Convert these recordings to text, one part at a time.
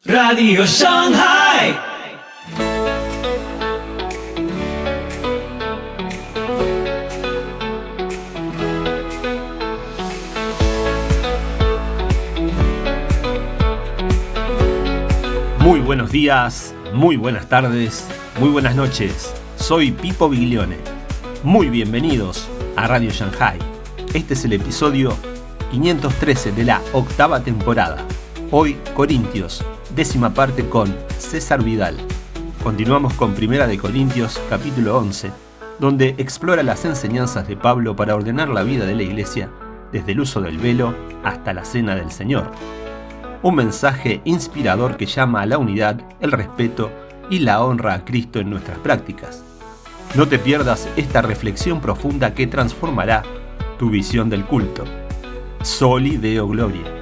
Radio Shanghai. Muy buenos días, muy buenas tardes, muy buenas noches. Soy Pipo Biglione. Muy bienvenidos a Radio Shanghai. Este es el episodio 513 de la 8ª temporada. Hoy, Corintios, 10ª parte con César Vidal. Continuamos con Primera de Corintios, capítulo 11, donde explora las enseñanzas de Pablo para ordenar la vida de la iglesia, desde el uso del velo hasta la cena del Señor. Un mensaje inspirador que llama a la unidad, el respeto y la honra a Cristo en nuestras prácticas. No te pierdas esta reflexión profunda que transformará tu visión del culto. Soli Deo Gloria.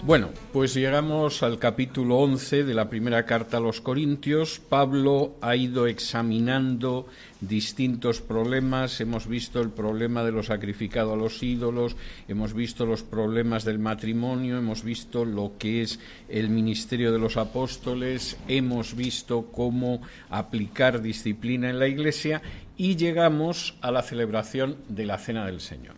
Bueno, pues llegamos al capítulo 11 de la primera carta a los Corintios. Pablo ha ido examinando distintos problemas. Hemos visto el problema de lo sacrificado a los ídolos, hemos visto los problemas del matrimonio, hemos visto lo que es el ministerio de los apóstoles, hemos visto cómo aplicar disciplina en la Iglesia y llegamos a la celebración de la Cena del Señor.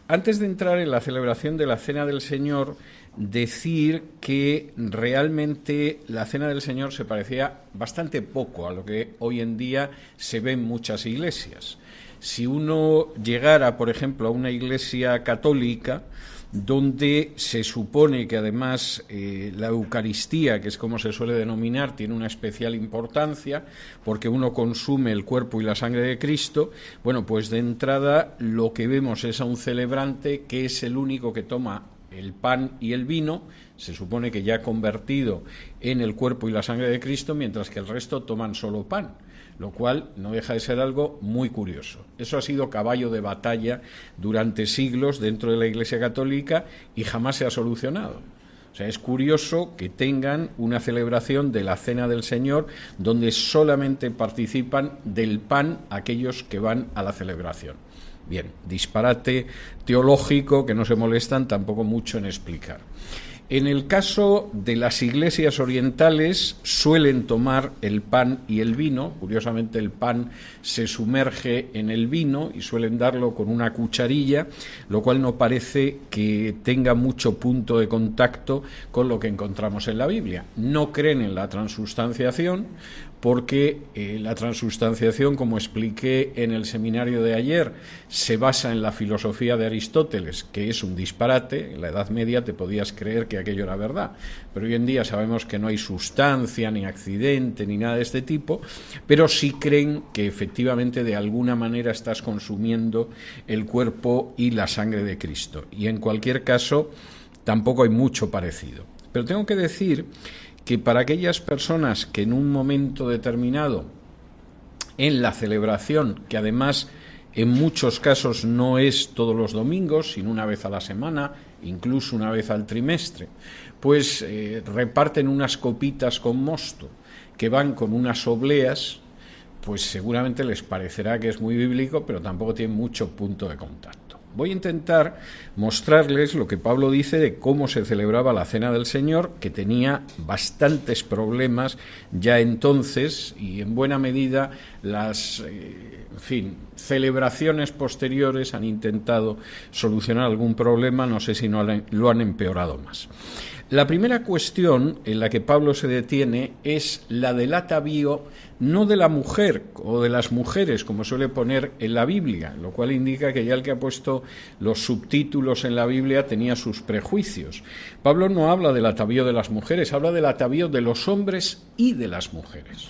Antes de entrar en la celebración de la Cena del Señor, decir que realmente la Cena del Señor se parecía bastante poco a lo que hoy en día se ve en muchas iglesias. Si uno llegara, por ejemplo, a una iglesia católica, donde se supone que además la Eucaristía, que es como se suele denominar, tiene una especial importancia porque uno consume el cuerpo y la sangre de Cristo, bueno, pues de entrada lo que vemos es a un celebrante que es el único que toma el pan y el vino, se supone que ya convertido en el cuerpo y la sangre de Cristo, mientras que el resto toman solo pan, lo cual no deja de ser algo muy curioso. Eso ha sido caballo de batalla durante siglos dentro de la Iglesia Católica y jamás se ha solucionado. O sea, es curioso que tengan una celebración de la Cena del Señor donde solamente participan del pan aquellos que van a la celebración. Bien, disparate teológico que no se molestan tampoco mucho en explicar. En el caso de las iglesias orientales suelen tomar el pan y el vino. Curiosamente el pan se sumerge en el vino y suelen darlo con una cucharilla, lo cual no parece que tenga mucho punto de contacto con lo que encontramos en la Biblia. No creen en la transustanciación porque la transustanciación, como expliqué en el seminario de ayer, se basa en la filosofía de Aristóteles, que es un disparate. En la Edad Media te podías creer que aquello era verdad, pero hoy en día sabemos que no hay sustancia, ni accidente, ni nada de este tipo, pero sí creen que efectivamente de alguna manera estás consumiendo el cuerpo y la sangre de Cristo. Y en cualquier caso, tampoco hay mucho parecido. Pero tengo que decir que para aquellas personas que en un momento determinado en la celebración, que además en muchos casos no es todos los domingos, sino una vez a la semana, incluso una vez al trimestre, pues reparten unas copitas con mosto que van con unas obleas, pues seguramente les parecerá que es muy bíblico, pero tampoco tiene mucho punto de contacto. Voy a intentar mostrarles lo que Pablo dice de cómo se celebraba la Cena del Señor, que tenía bastantes problemas ya entonces y en buena medida las celebraciones posteriores han intentado solucionar algún problema, no sé si lo han empeorado más. La primera cuestión en la que Pablo se detiene es la del atavío, no de la mujer o de las mujeres, como suele poner en la Biblia, lo cual indica que ya el que ha puesto los subtítulos en la Biblia tenía sus prejuicios. Pablo no habla del atavío de las mujeres, habla del atavío de los hombres y de las mujeres.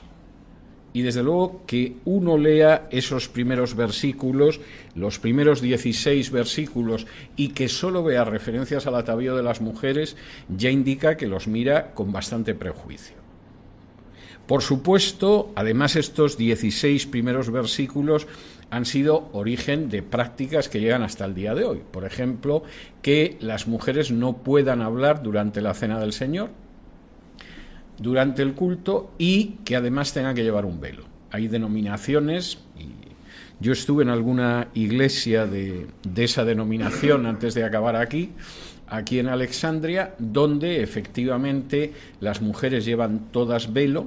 Y desde luego que uno lea esos primeros versículos, los primeros 16 versículos, y que solo vea referencias al atavío de las mujeres, ya indica que los mira con bastante prejuicio. Por supuesto, además estos 16 primeros versículos han sido origen de prácticas que llegan hasta el día de hoy. Por ejemplo, que las mujeres no puedan hablar durante la Cena del Señor, durante el culto, y que además tengan que llevar un velo. Hay denominaciones Yo estuve en alguna iglesia de esa denominación antes de acabar aquí en Alexandria, donde efectivamente las mujeres llevan todas velo,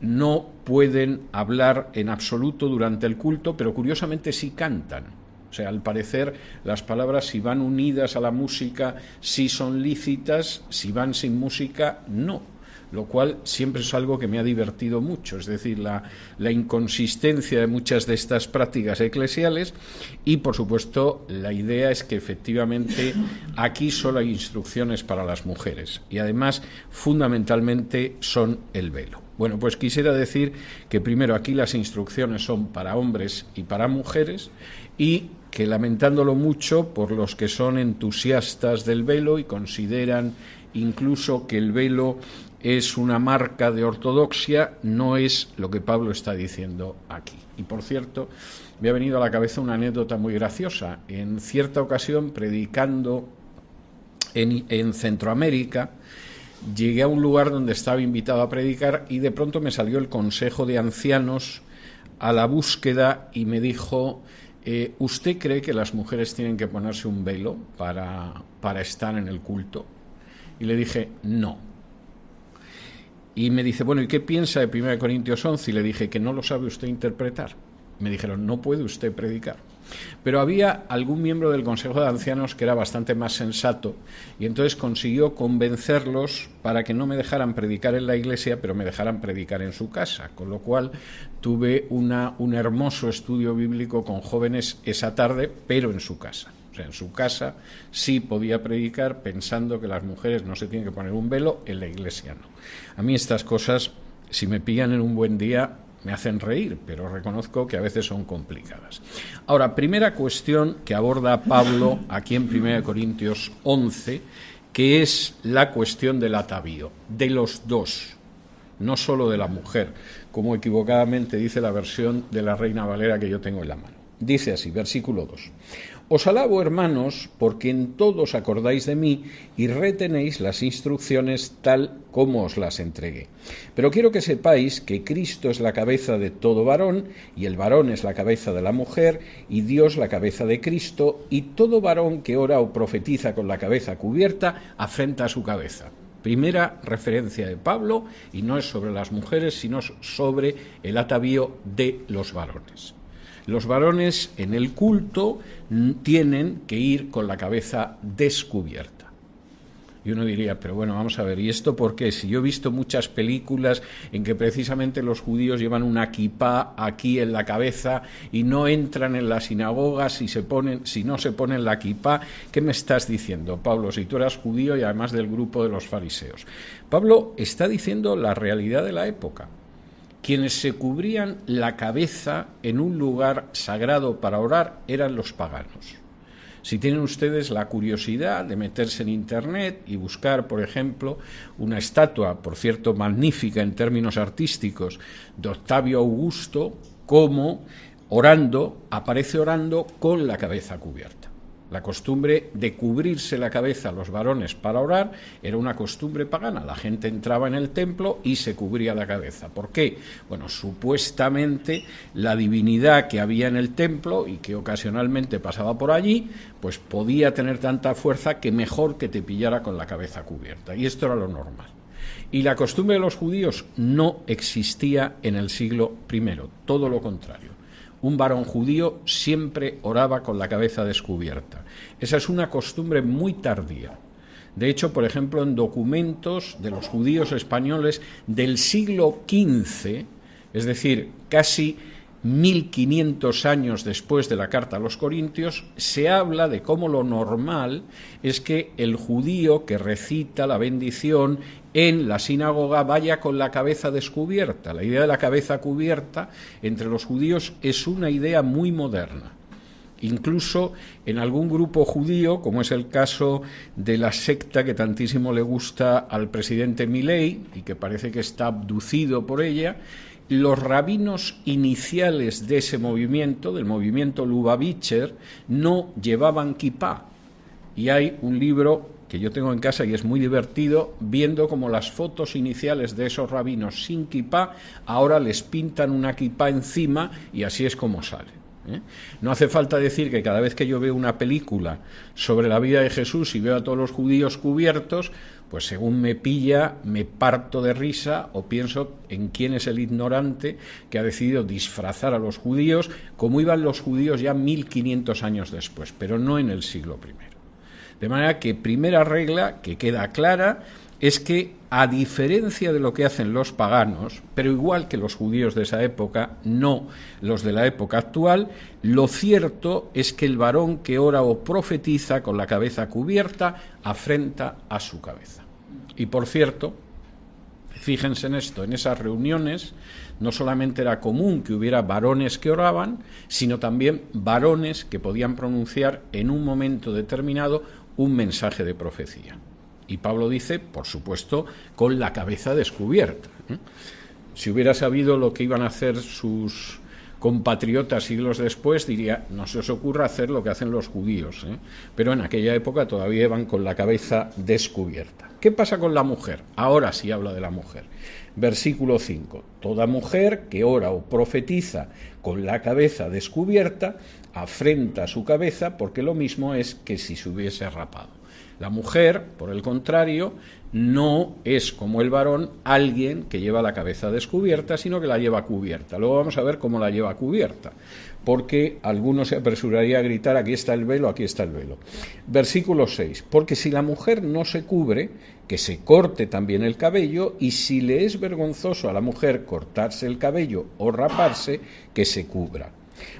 no pueden hablar en absoluto durante el culto, pero curiosamente sí cantan. O sea, al parecer las palabras, si van unidas a la música, sí son lícitas, si van sin música, no. Lo cual siempre es algo que me ha divertido mucho, es decir, la inconsistencia de muchas de estas prácticas eclesiales y, por supuesto, la idea es que efectivamente aquí solo hay instrucciones para las mujeres y, además, fundamentalmente son el velo. Bueno, pues quisiera decir que primero aquí las instrucciones son para hombres y para mujeres y que, lamentándolo mucho por los que son entusiastas del velo y consideran incluso que el velo es una marca de ortodoxia, no es lo que Pablo está diciendo aquí. Y por cierto, me ha venido a la cabeza una anécdota muy graciosa. En cierta ocasión, predicando en Centroamérica, llegué a un lugar donde estaba invitado a predicar y de pronto me salió el Consejo de Ancianos a la búsqueda y me dijo: ¿usted cree que las mujeres tienen que ponerse un velo para estar en el culto? Y le dije, no. Y me dice, bueno, ¿y qué piensa de 1 Corintios 11? Y le dije, que no lo sabe usted interpretar. Me dijeron, no puede usted predicar. Pero había algún miembro del Consejo de Ancianos que era bastante más sensato y entonces consiguió convencerlos para que no me dejaran predicar en la iglesia, pero me dejaran predicar en su casa, con lo cual tuve un hermoso estudio bíblico con jóvenes esa tarde, pero en su casa. O sea, en su casa sí podía predicar pensando que las mujeres no se tienen que poner un velo, en la iglesia no. A mí estas cosas, si me pillan en un buen día, me hacen reír, pero reconozco que a veces son complicadas. Ahora, primera cuestión que aborda Pablo aquí en 1 Corintios 11, que es la cuestión del atavío, de los dos, no solo de la mujer, como equivocadamente dice la versión de la Reina Valera que yo tengo en la mano. Dice así, versículo 2. Os alabo, hermanos, porque en todo os acordáis de mí y retenéis las instrucciones tal como os las entregué. Pero quiero que sepáis que Cristo es la cabeza de todo varón, y el varón es la cabeza de la mujer, y Dios la cabeza de Cristo, y todo varón que ora o profetiza con la cabeza cubierta afrenta a su cabeza. Primera referencia de Pablo, y no es sobre las mujeres, sino sobre el atavío de los varones. Los varones en el culto tienen que ir con la cabeza descubierta. Y uno diría, pero bueno, vamos a ver, ¿y esto por qué? Si yo he visto muchas películas en que precisamente los judíos llevan una kipá aquí en la cabeza y no entran en las sinagogas si no se ponen la kipá, ¿qué me estás diciendo, Pablo? Si tú eras judío y además del grupo de los fariseos. Pablo está diciendo la realidad de la época. Quienes se cubrían la cabeza en un lugar sagrado para orar eran los paganos. Si tienen ustedes la curiosidad de meterse en Internet y buscar, por ejemplo, una estatua, por cierto, magnífica en términos artísticos, de Octavio Augusto, como aparece orando con la cabeza cubierta. La costumbre de cubrirse la cabeza a los varones para orar era una costumbre pagana. La gente entraba en el templo y se cubría la cabeza. ¿Por qué? Bueno, supuestamente la divinidad que había en el templo y que ocasionalmente pasaba por allí, pues podía tener tanta fuerza que mejor que te pillara con la cabeza cubierta. Y esto era lo normal. Y la costumbre de los judíos no existía en el siglo I, todo lo contrario. Un varón judío siempre oraba con la cabeza descubierta. Esa es una costumbre muy tardía. De hecho, por ejemplo, en documentos de los judíos españoles del siglo XV, es decir, casi 1500 años después de la carta a los Corintios, se habla de cómo lo normal es que el judío que recita la bendición en la sinagoga vaya con la cabeza descubierta. La idea de la cabeza cubierta entre los judíos es una idea muy moderna. Incluso en algún grupo judío, como es el caso de la secta que tantísimo le gusta al presidente Milei y que parece que está abducido por ella, los rabinos iniciales de ese movimiento, del movimiento Lubavitcher, no llevaban kipá. Y hay un libro que yo tengo en casa y es muy divertido, viendo como las fotos iniciales de esos rabinos sin kipá, ahora les pintan una kipá encima y así es como sale. No hace falta decir que cada vez que yo veo una película sobre la vida de Jesús y veo a todos los judíos cubiertos, pues según me pilla, me parto de risa o pienso en quién es el ignorante que ha decidido disfrazar a los judíos como iban los judíos ya 1500 años después, pero no en el siglo I. De manera que primera regla que queda clara es que, a diferencia de lo que hacen los paganos, pero igual que los judíos de esa época, no los de la época actual, lo cierto es que el varón que ora o profetiza con la cabeza cubierta afrenta a su cabeza. Y por cierto, fíjense en esto, en esas reuniones no solamente era común que hubiera varones que oraban, sino también varones que podían pronunciar en un momento determinado un mensaje de profecía. Y Pablo dice, por supuesto, con la cabeza descubierta. Si hubiera sabido lo que iban a hacer sus compatriotas siglos después, diría, no se os ocurra hacer lo que hacen los judíos. Pero en aquella época todavía iban con la cabeza descubierta. ¿Qué pasa con la mujer? Ahora sí habla de la mujer. Versículo 5. Toda mujer que ora o profetiza con la cabeza descubierta, afrenta su cabeza, porque lo mismo es que si se hubiese rapado. La mujer, por el contrario, no es como el varón alguien que lleva la cabeza descubierta, sino que la lleva cubierta. Luego vamos a ver cómo la lleva cubierta, porque alguno se apresuraría a gritar, aquí está el velo, aquí está el velo. Versículo 6. Porque si la mujer no se cubre, que se corte también el cabello, y si le es vergonzoso a la mujer cortarse el cabello o raparse, que se cubra.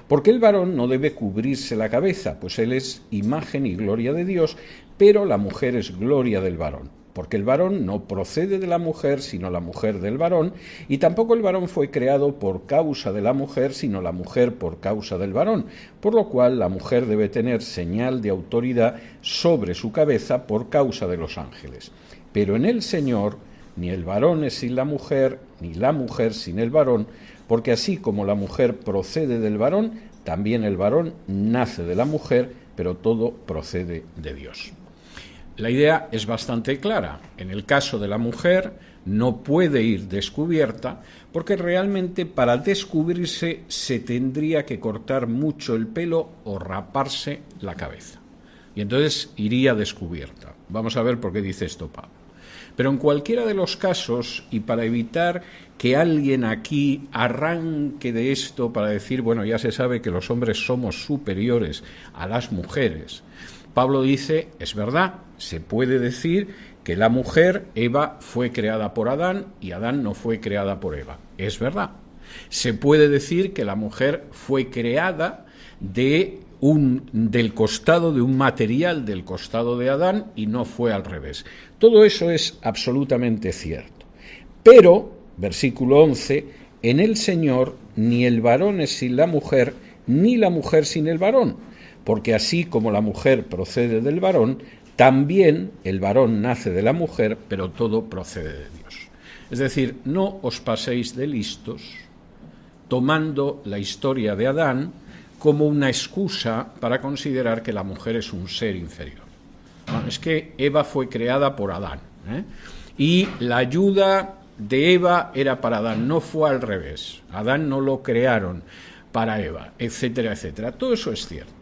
Porque el varón no debe cubrirse la cabeza, pues él es imagen y gloria de Dios, pero la mujer es gloria del varón. Porque el varón no procede de la mujer, sino la mujer del varón, y tampoco el varón fue creado por causa de la mujer, sino la mujer por causa del varón, por lo cual la mujer debe tener señal de autoridad sobre su cabeza por causa de los ángeles. Pero en el Señor, ni el varón es sin la mujer, ni la mujer sin el varón, porque así como la mujer procede del varón, también el varón nace de la mujer, pero todo procede de Dios. La idea es bastante clara. En el caso de la mujer no puede ir descubierta porque realmente para descubrirse se tendría que cortar mucho el pelo o raparse la cabeza. Y entonces iría descubierta. Vamos a ver por qué dice esto Pablo. Pero en cualquiera de los casos, y para evitar que alguien aquí arranque de esto para decir, bueno, ya se sabe que los hombres somos superiores a las mujeres, Pablo dice, es verdad, se puede decir que la mujer, Eva, fue creada por Adán y Adán no fue creada por Eva. Es verdad. Se puede decir que la mujer fue creada del costado de un material del costado de Adán y no fue al revés. Todo eso es absolutamente cierto. Pero, versículo 11, en el Señor ni el varón es sin la mujer, ni la mujer sin el varón, porque así como la mujer procede del varón, también el varón nace de la mujer, pero todo procede de Dios. Es decir, no os paséis de listos tomando la historia de Adán como una excusa para considerar que la mujer es un ser inferior. No, es que Eva fue creada por Adán, y la ayuda de Eva era para Adán, no fue al revés. Adán no lo crearon para Eva, etcétera, etcétera. Todo eso es cierto.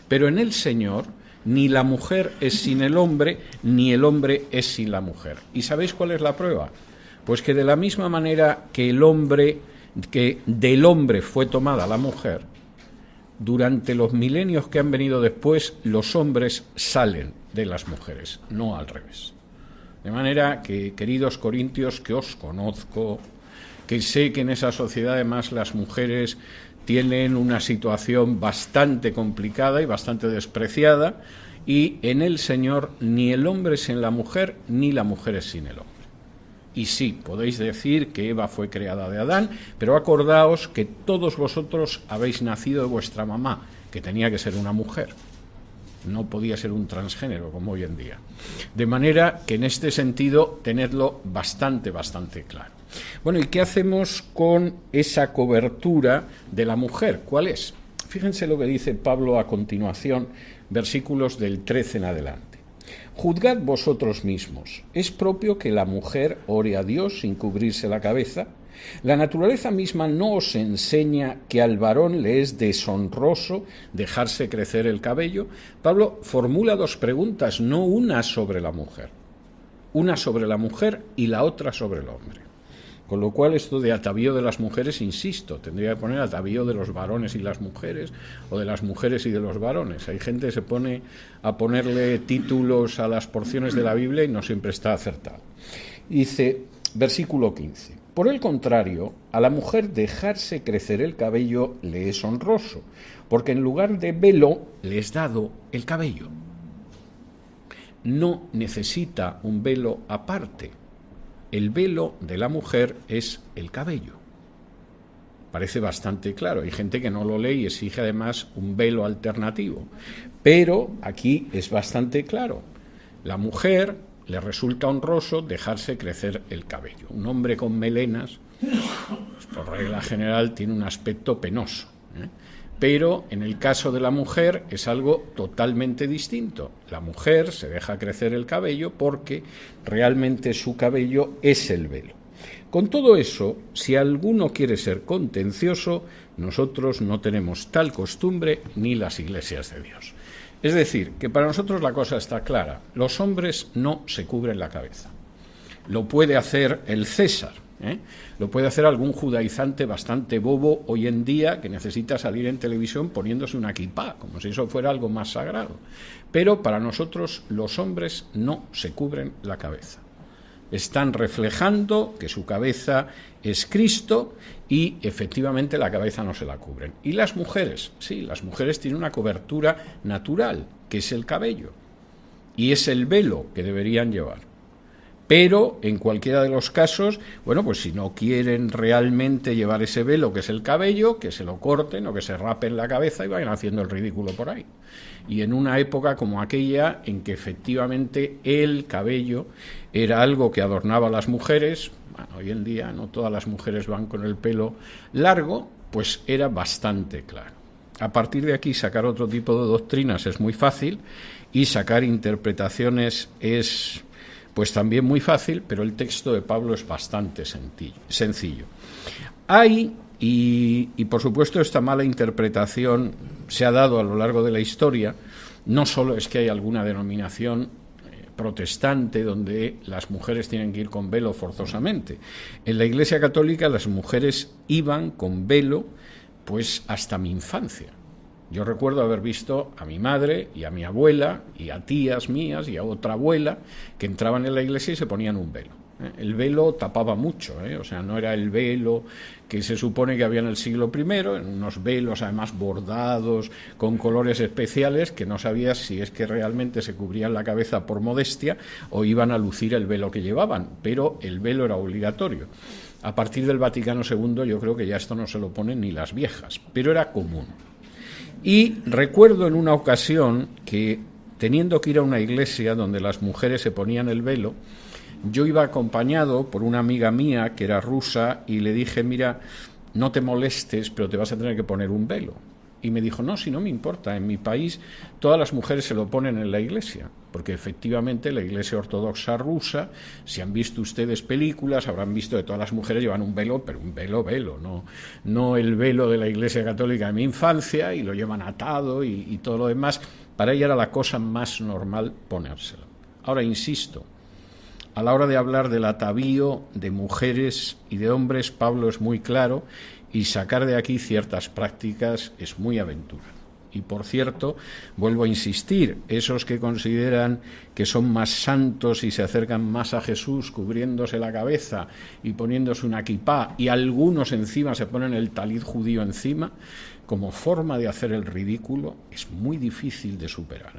Pero en el Señor ni la mujer es sin el hombre, ni el hombre es sin la mujer. ¿Y sabéis cuál es la prueba? Pues que de la misma manera que del hombre fue tomada la mujer, durante los milenios que han venido después, los hombres salen de las mujeres, no al revés. De manera que, queridos corintios, que os conozco, que sé que en esa sociedad además las mujeres tienen una situación bastante complicada y bastante despreciada, y en el Señor ni el hombre es sin la mujer, ni la mujer es sin el hombre. Y sí, podéis decir que Eva fue creada de Adán, pero acordaos que todos vosotros habéis nacido de vuestra mamá, que tenía que ser una mujer. No podía ser un transgénero como hoy en día. De manera que en este sentido tenedlo bastante claro. Bueno, ¿y qué hacemos con esa cobertura de la mujer? ¿Cuál es? Fíjense lo que dice Pablo a continuación, versículos del 13 en adelante. Juzgad vosotros mismos. ¿Es propio que la mujer ore a Dios sin cubrirse la cabeza? La naturaleza misma no os enseña que al varón le es deshonroso dejarse crecer el cabello. Pablo formula dos preguntas, no una sobre la mujer. Una sobre la mujer y la otra sobre el hombre. Con lo cual esto de atavío de las mujeres, insisto, tendría que poner atavío de los varones y las mujeres, o de las mujeres y de los varones. Hay gente que se pone a ponerle títulos a las porciones de la Biblia y no siempre está acertado. Dice, versículo 15, por el contrario, a la mujer dejarse crecer el cabello le es honroso, porque en lugar de velo le es dado el cabello. No necesita un velo aparte. El velo de la mujer es el cabello. Parece bastante claro. Hay gente que no lo lee y exige además un velo alternativo. Pero aquí es bastante claro. La mujer le resulta honroso dejarse crecer el cabello. Un hombre con melenas, pues por regla general, tiene un aspecto penoso, Pero en el caso de la mujer es algo totalmente distinto. La mujer se deja crecer el cabello porque realmente su cabello es el velo. Con todo eso, si alguno quiere ser contencioso, nosotros no tenemos tal costumbre ni las iglesias de Dios. Es decir, que para nosotros la cosa está clara. Los hombres no se cubren la cabeza. Lo puede hacer el César. Lo puede hacer algún judaizante bastante bobo hoy en día que necesita salir en televisión poniéndose una kipá, como si eso fuera algo más sagrado. Pero para nosotros los hombres no se cubren la cabeza. Están reflejando que su cabeza es Cristo y efectivamente la cabeza no se la cubren. Y las mujeres, sí, las mujeres tienen una cobertura natural, que es el cabello, y es el velo que deberían llevar. Pero, en cualquiera de los casos, bueno, pues si no quieren realmente llevar ese velo, que es el cabello, que se lo corten o que se rapen la cabeza y vayan haciendo el ridículo por ahí. Y en una época como aquella, en que efectivamente el cabello era algo que adornaba a las mujeres, bueno, hoy en día no todas las mujeres van con el pelo largo, pues era bastante claro. A partir de aquí sacar otro tipo de doctrinas es muy fácil y sacar interpretaciones es pues también muy fácil, pero el texto de Pablo es bastante sencillo. Hay, y por supuesto esta mala interpretación se ha dado a lo largo de la historia, no solo es que hay alguna denominación protestante donde las mujeres tienen que ir con velo forzosamente. En la Iglesia Católica las mujeres iban con velo pues hasta mi infancia. Yo recuerdo haber visto a mi madre y a mi abuela y a tías mías y a otra abuela que entraban en la iglesia y se ponían un velo. El velo tapaba mucho, o sea, no era el velo que se supone que había en el siglo I, en unos velos además bordados con colores especiales que no sabías si es que realmente se cubrían la cabeza por modestia o iban a lucir el velo que llevaban, pero el velo era obligatorio. A partir del Vaticano II yo creo que ya esto no se lo ponen ni las viejas, pero era común. Y recuerdo en una ocasión que, teniendo que ir a una iglesia donde las mujeres se ponían el velo, yo iba acompañado por una amiga mía que era rusa y le dije, mira, no te molestes, pero te vas a tener que poner un velo. Y me dijo, no, si no me importa, en mi país todas las mujeres se lo ponen en la iglesia, porque efectivamente la iglesia ortodoxa rusa, si han visto ustedes películas, habrán visto que todas las mujeres llevan un velo, pero un velo, no el velo de la iglesia católica de mi infancia, y lo llevan atado y todo lo demás. Para ella era la cosa más normal ponérselo. Ahora, insisto, a la hora de hablar del atavío de mujeres y de hombres, Pablo es muy claro, y sacar de aquí ciertas prácticas es muy aventurado. Y por cierto, vuelvo a insistir, esos que consideran que son más santos y se acercan más a Jesús cubriéndose la cabeza y poniéndose una kipá, y algunos encima se ponen el talit judío encima, como forma de hacer el ridículo, es muy difícil de superar.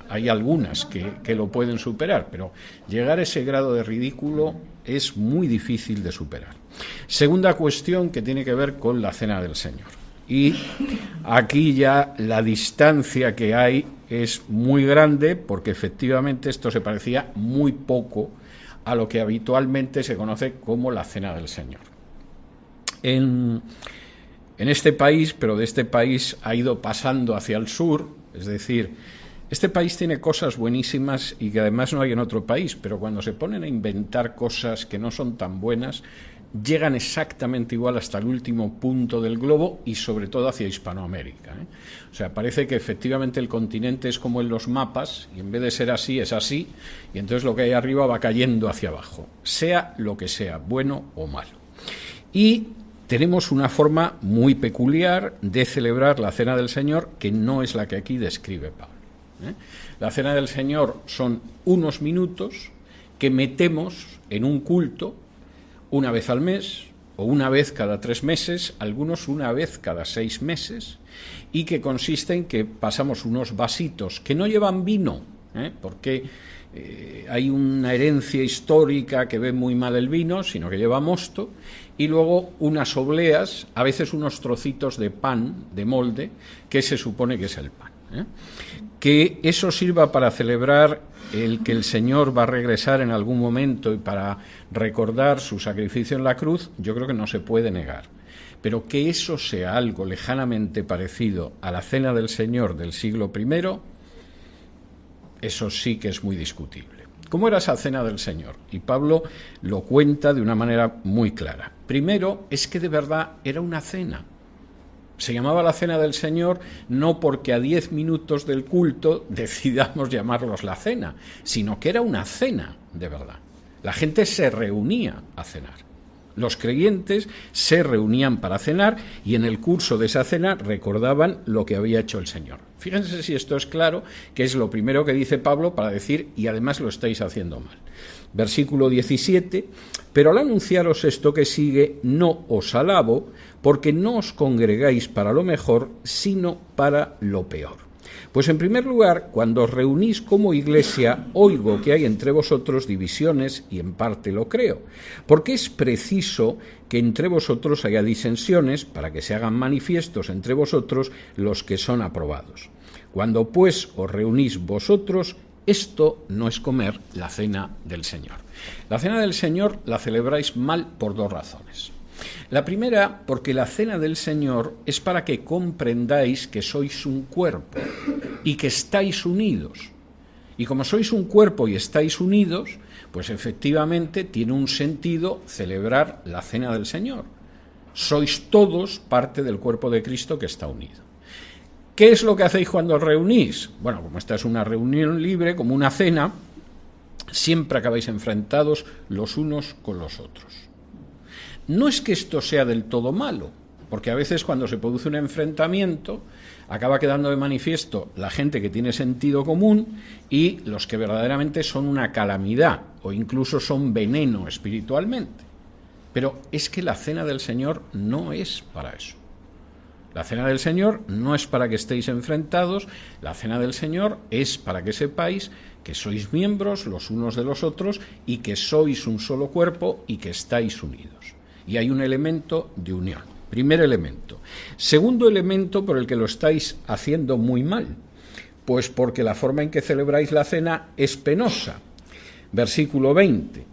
Hay algunas que lo pueden superar, pero llegar a ese grado de ridículo es muy difícil de superar. Segunda cuestión que tiene que ver con la Cena del Señor. Y aquí ya la distancia que hay es muy grande, porque efectivamente esto se parecía muy poco a lo que habitualmente se conoce como la Cena del Señor. En este país, pero de este país ha ido pasando hacia el sur, es decir, este país tiene cosas buenísimas y que además no hay en otro país, pero cuando se ponen a inventar cosas que no son tan buenas, llegan exactamente igual hasta el último punto del globo y sobre todo hacia Hispanoamérica, ¿eh? O sea, parece que efectivamente el continente es como en los mapas y en vez de ser así, es así, y entonces lo que hay arriba va cayendo hacia abajo, sea lo que sea, bueno o malo. Y tenemos una forma muy peculiar de celebrar la Cena del Señor que no es la que aquí describe Pablo, ¿eh? La Cena del Señor son unos minutos que metemos en un culto una vez al mes o una vez cada 3 meses, algunos una vez cada 6 meses, y que consiste en que pasamos unos vasitos que no llevan vino, porque hay una herencia histórica que ve muy mal el vino, sino que lleva mosto, y luego unas obleas, a veces unos trocitos de pan, de molde, que se supone que es el pan, Que eso sirva para celebrar el que el Señor va a regresar en algún momento y para recordar su sacrificio en la cruz, yo creo que no se puede negar. Pero que eso sea algo lejanamente parecido a la Cena del Señor del siglo I, eso sí que es muy discutible. ¿Cómo era esa Cena del Señor? Y Pablo lo cuenta de una manera muy clara. Primero, es que de verdad era una cena. Se llamaba la Cena del Señor no porque a 10 minutos del culto decidamos llamarlos la cena, sino que era una cena de verdad. La gente se reunía a cenar. Los creyentes se reunían para cenar y en el curso de esa cena recordaban lo que había hecho el Señor. Fíjense si esto es claro, que es lo primero que dice Pablo para decir, y además lo estáis haciendo mal. Versículo 17, pero al anunciaros esto que sigue, no os alabo, porque no os congregáis para lo mejor, sino para lo peor. Pues en primer lugar, cuando os reunís como iglesia, oigo que hay entre vosotros divisiones, y en parte lo creo, porque es preciso que entre vosotros haya disensiones, para que se hagan manifiestos entre vosotros los que son aprobados. Cuando pues os reunís vosotros, esto no es comer la cena del Señor. La cena del Señor la celebráis mal por 2 razones. La primera, porque la cena del Señor es para que comprendáis que sois un cuerpo y que estáis unidos. Y como sois un cuerpo y estáis unidos, pues efectivamente tiene un sentido celebrar la cena del Señor. Sois todos parte del cuerpo de Cristo que está unido. ¿Qué es lo que hacéis cuando os reunís? Bueno, como esta es una reunión libre, como una cena, siempre acabáis enfrentados los unos con los otros. No es que esto sea del todo malo, porque a veces cuando se produce un enfrentamiento acaba quedando de manifiesto la gente que tiene sentido común y los que verdaderamente son una calamidad o incluso son veneno espiritualmente. Pero es que la cena del Señor no es para eso. La cena del Señor no es para que estéis enfrentados, la cena del Señor es para que sepáis que sois miembros los unos de los otros y que sois un solo cuerpo y que estáis unidos. Y hay un elemento de unión. Primer elemento. Segundo elemento por el que lo estáis haciendo muy mal, pues porque la forma en que celebráis la cena es penosa. Versículo 20.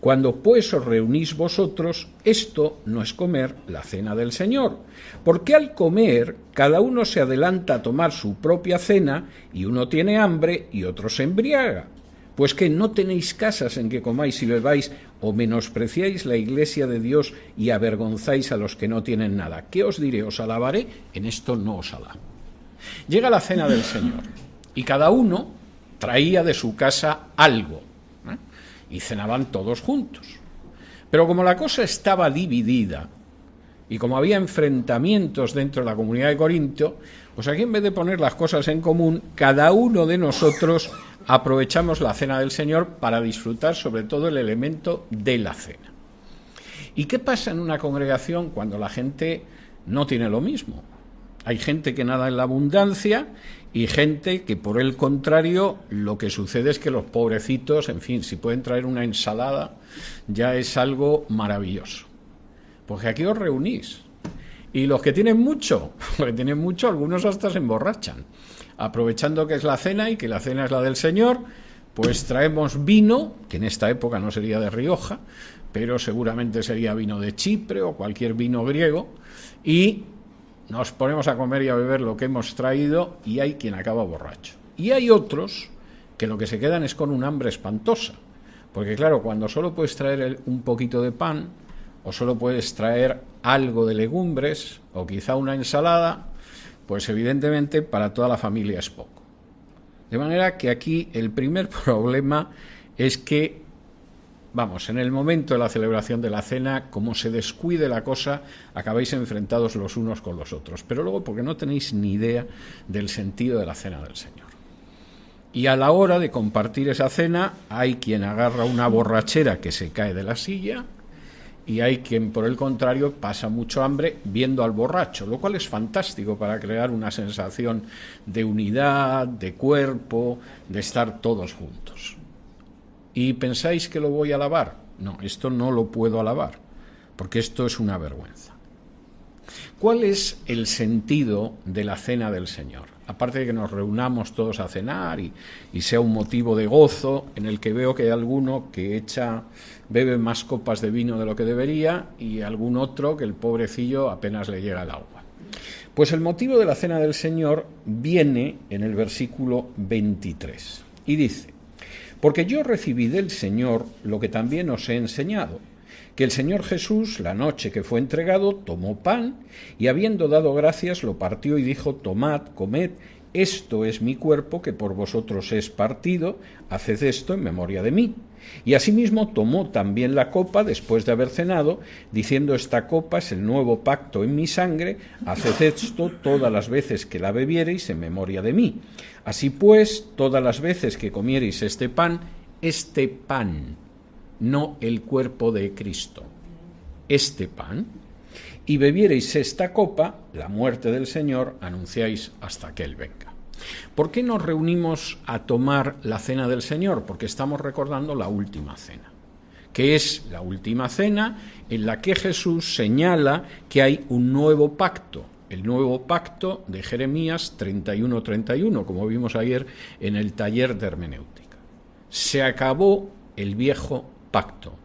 Cuando pues os reunís vosotros, esto no es comer la cena del Señor, porque al comer cada uno se adelanta a tomar su propia cena y uno tiene hambre y otro se embriaga. Pues que no tenéis casas en que comáis y bebáis, o menospreciáis la iglesia de Dios y avergonzáis a los que no tienen nada. ¿Qué os diré? ¿Os alabaré? En esto no os alabo. Llega la cena del Señor y cada uno traía de su casa algo, y cenaban todos juntos. Pero como la cosa estaba dividida y como había enfrentamientos dentro de la comunidad de Corinto, pues aquí en vez de poner las cosas en común, cada uno de nosotros aprovechamos la cena del Señor para disfrutar sobre todo el elemento de la cena. ¿Y qué pasa en una congregación cuando la gente no tiene lo mismo? Hay gente que nada en la abundancia y gente que, por el contrario, lo que sucede es que los pobrecitos, en fin, si pueden traer una ensalada, ya es algo maravilloso. Porque aquí os reunís. Y los que tienen mucho, algunos hasta se emborrachan. Aprovechando que es la cena y que la cena es la del Señor, pues traemos vino, que en esta época no sería de Rioja, pero seguramente sería vino de Chipre o cualquier vino griego, y nos ponemos a comer y a beber lo que hemos traído y hay quien acaba borracho. Y hay otros que lo que se quedan es con un hambre espantosa, porque claro, cuando solo puedes traer un poquito de pan o solo puedes traer algo de legumbres o quizá una ensalada, pues evidentemente para toda la familia es poco. De manera que aquí el primer problema es que, en el momento de la celebración de la cena, como se descuide la cosa, acabáis enfrentados los unos con los otros. Pero luego porque no tenéis ni idea del sentido de la cena del Señor. Y a la hora de compartir esa cena, hay quien agarra una borrachera que se cae de la silla y hay quien, por el contrario, pasa mucho hambre viendo al borracho, lo cual es fantástico para crear una sensación de unidad, de cuerpo, de estar todos juntos. ¿Y pensáis que lo voy a alabar? No, esto no lo puedo alabar, porque esto es una vergüenza. ¿Cuál es el sentido de la cena del Señor? Aparte de que nos reunamos todos a cenar y sea un motivo de gozo, en el que veo que hay alguno que bebe más copas de vino de lo que debería y algún otro que el pobrecillo apenas le llega el agua. Pues el motivo de la cena del Señor viene en el versículo 23 y dice: porque yo recibí del Señor lo que también os he enseñado, que el Señor Jesús, la noche que fue entregado, tomó pan y habiendo dado gracias lo partió y dijo: tomad, comed, esto es mi cuerpo que por vosotros es partido, haced esto en memoria de mí. Y asimismo tomó también la copa después de haber cenado, diciendo: esta copa es el nuevo pacto en mi sangre, haced esto todas las veces que la bebiereis en memoria de mí. Así pues, todas las veces que comiereis este pan, no el cuerpo de Cristo, este pan, y bebiereis esta copa, la muerte del Señor, anunciáis hasta que Él venga. ¿Por qué nos reunimos a tomar la cena del Señor? Porque estamos recordando la última cena, que es la última cena en la que Jesús señala que hay un nuevo pacto, el nuevo pacto de Jeremías 31:31, como vimos ayer en el taller de hermenéutica. Se acabó el viejo pacto.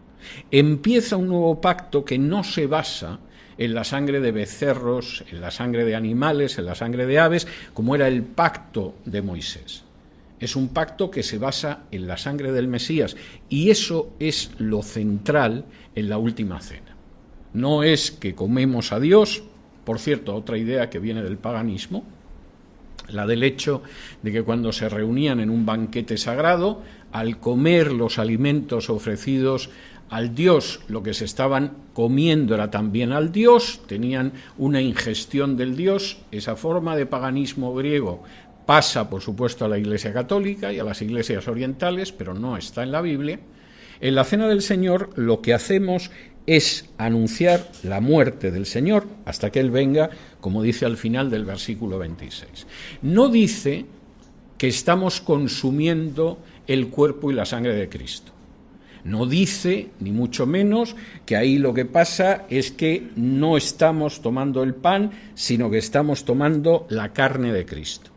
Empieza un nuevo pacto que no se basa en la sangre de becerros, en la sangre de animales, en la sangre de aves, como era el pacto de Moisés. Es un pacto que se basa en la sangre del Mesías, y eso es lo central en la última cena. No es que comemos a Dios, por cierto, otra idea que viene del paganismo, la del hecho de que cuando se reunían en un banquete sagrado, al comer los alimentos ofrecidos al Dios, lo que se estaban comiendo era también al Dios, tenían una ingestión del Dios. Esa forma de paganismo griego pasa, por supuesto, a la Iglesia católica y a las iglesias orientales, pero no está en la Biblia. En la Cena del Señor lo que hacemos es anunciar la muerte del Señor hasta que Él venga, como dice al final del versículo 26. No dice que estamos consumiendo el cuerpo y la sangre de Cristo. No dice, ni mucho menos, que ahí lo que pasa es que no estamos tomando el pan, sino que estamos tomando la carne de Cristo.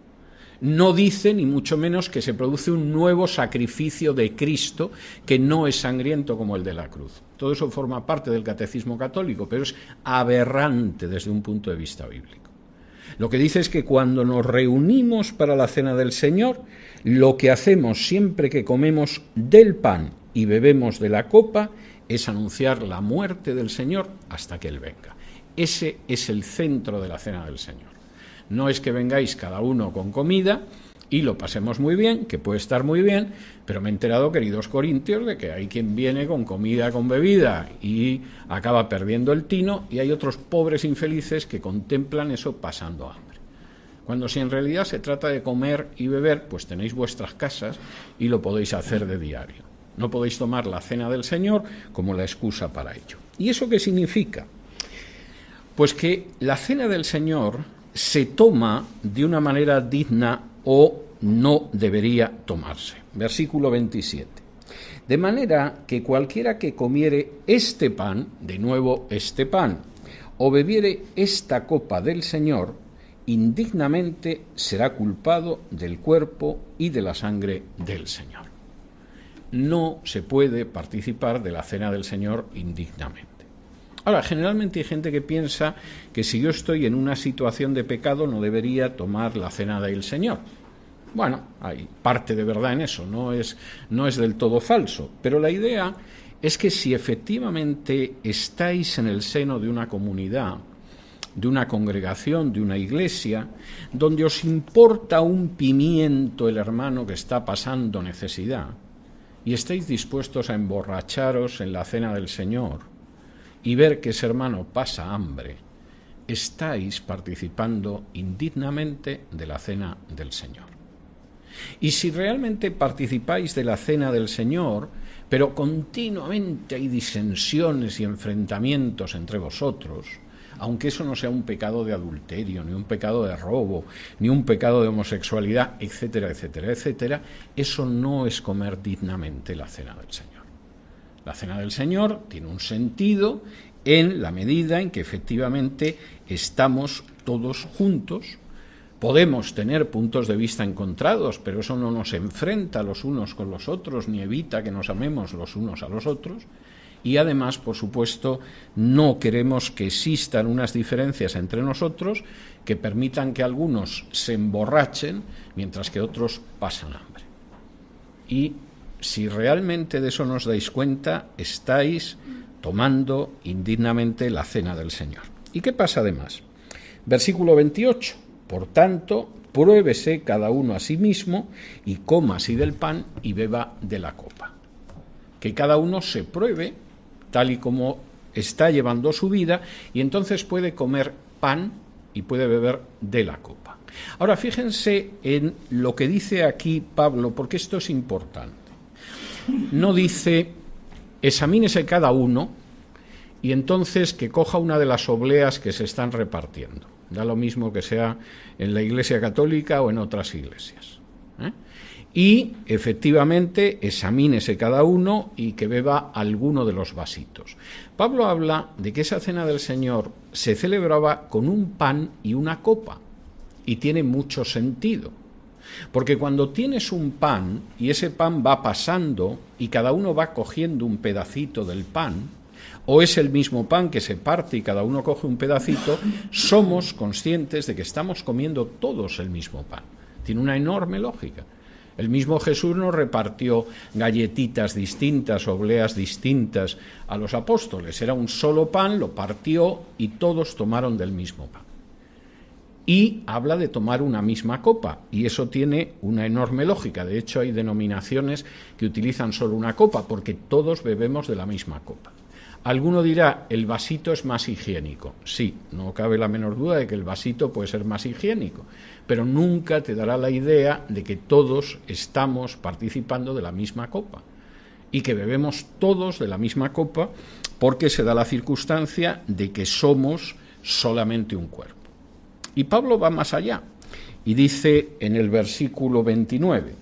No dice, ni mucho menos, que se produce un nuevo sacrificio de Cristo que no es sangriento como el de la cruz. Todo eso forma parte del catecismo católico, pero es aberrante desde un punto de vista bíblico. Lo que dice es que cuando nos reunimos para la cena del Señor, lo que hacemos siempre que comemos del pan y bebemos de la copa es anunciar la muerte del Señor hasta que Él venga. Ese es el centro de la cena del Señor. No es que vengáis cada uno con comida y lo pasemos muy bien, que puede estar muy bien, pero me he enterado, queridos corintios, de que hay quien viene con comida, con bebida y acaba perdiendo el tino, y hay otros pobres infelices que contemplan eso pasando hambre. Cuando si en realidad se trata de comer y beber, pues tenéis vuestras casas y lo podéis hacer de diario. No podéis tomar la cena del Señor como la excusa para ello. ¿Y eso qué significa? Pues que la cena del Señor se toma de una manera digna o no debería tomarse. Versículo 27. De manera que cualquiera que comiere este pan, de nuevo este pan, o bebiere esta copa del Señor, indignamente será culpado del cuerpo y de la sangre del Señor. No se puede participar de la cena del Señor indignamente. Ahora, generalmente hay gente que piensa que si yo estoy en una situación de pecado no debería tomar la cena del Señor. Bueno, hay parte de verdad en eso, no es del todo falso, pero la idea es que si efectivamente estáis en el seno de una comunidad, de una congregación, de una iglesia, donde os importa un pimiento el hermano que está pasando necesidad, y estáis dispuestos a emborracharos en la cena del Señor y ver que ese hermano pasa hambre, estáis participando indignamente de la cena del Señor. Y si realmente participáis de la cena del Señor, pero continuamente hay disensiones y enfrentamientos entre vosotros, aunque eso no sea un pecado de adulterio, ni un pecado de robo, ni un pecado de homosexualidad, etcétera, etcétera, etcétera, eso no es comer dignamente la cena del Señor. La cena del Señor tiene un sentido en la medida en que efectivamente estamos todos juntos. Podemos tener puntos de vista encontrados, pero eso no nos enfrenta los unos con los otros, ni evita que nos amemos los unos a los otros. Y además, por supuesto, no queremos que existan unas diferencias entre nosotros que permitan que algunos se emborrachen mientras que otros pasan hambre. Y si realmente de eso nos dais cuenta, estáis tomando indignamente la cena del Señor. ¿Y qué pasa además? Versículo 28. Por tanto, pruébese cada uno a sí mismo y coma así del pan y beba de la copa. Que cada uno se pruebe tal y como está llevando su vida, y entonces puede comer pan y puede beber de la copa. Ahora, fíjense en lo que dice aquí Pablo, porque esto es importante. No dice, examínese cada uno, y entonces que coja una de las obleas que se están repartiendo. Da lo mismo que sea en la Iglesia Católica o en otras iglesias. Y efectivamente examínese cada uno y que beba alguno de los vasitos. Pablo habla de que esa cena del Señor se celebraba con un pan y una copa, y tiene mucho sentido, porque cuando tienes un pan y ese pan va pasando y cada uno va cogiendo un pedacito del pan, o es el mismo pan que se parte y cada uno coge un pedacito, somos conscientes de que estamos comiendo todos el mismo pan. Tiene una enorme lógica. El mismo Jesús nos repartió galletitas distintas, obleas distintas a los apóstoles. Era un solo pan, lo partió y todos tomaron del mismo pan. Y habla de tomar una misma copa, y eso tiene una enorme lógica. De hecho, hay denominaciones que utilizan solo una copa, porque todos bebemos de la misma copa. Alguno dirá, el vasito es más higiénico. Sí, no cabe la menor duda de que el vasito puede ser más higiénico, pero nunca te dará la idea de que todos estamos participando de la misma copa y que bebemos todos de la misma copa, porque se da la circunstancia de que somos solamente un cuerpo. Y Pablo va más allá y dice en el versículo 29,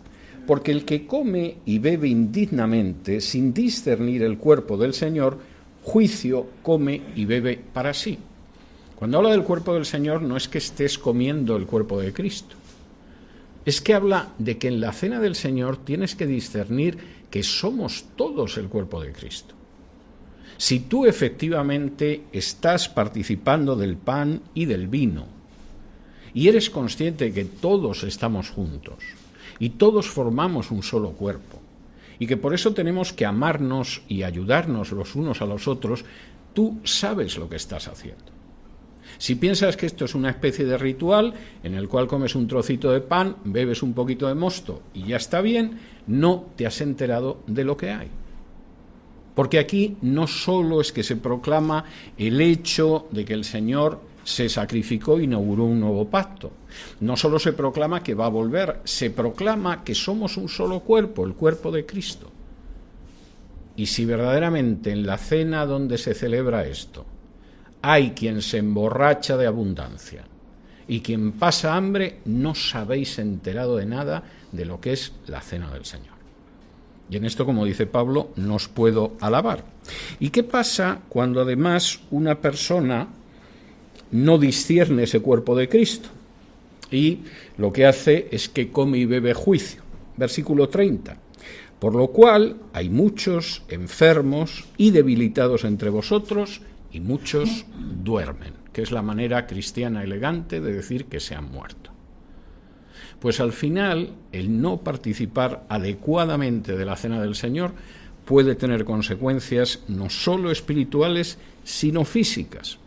porque el que come y bebe indignamente, sin discernir el cuerpo del Señor, juicio come y bebe para sí. Cuando habla del cuerpo del Señor, no es que estés comiendo el cuerpo de Cristo. Es que habla de que en la cena del Señor tienes que discernir que somos todos el cuerpo de Cristo. Si tú efectivamente estás participando del pan y del vino, y eres consciente de que todos estamos juntos, y todos formamos un solo cuerpo, y que por eso tenemos que amarnos y ayudarnos los unos a los otros, tú sabes lo que estás haciendo. Si piensas que esto es una especie de ritual en el cual comes un trocito de pan, bebes un poquito de mosto y ya está bien, no te has enterado de lo que hay. Porque aquí no solo es que se proclama el hecho de que el Señor se sacrificó e inauguró un nuevo pacto. No solo se proclama que va a volver, se proclama que somos un solo cuerpo, el cuerpo de Cristo. Y si verdaderamente en la cena donde se celebra esto hay quien se emborracha de abundancia y quien pasa hambre, no os habéis enterado de nada de lo que es la cena del Señor. Y en esto, como dice Pablo, no os puedo alabar. ¿Y qué pasa cuando además una persona no discierne ese cuerpo de Cristo? Y lo que hace es que come y bebe juicio. Versículo 30. Por lo cual hay muchos enfermos y debilitados entre vosotros, y muchos duermen, que es la manera cristiana elegante de decir que se han muerto. Pues al final, el no participar adecuadamente de la cena del Señor puede tener consecuencias no solo espirituales, sino físicas.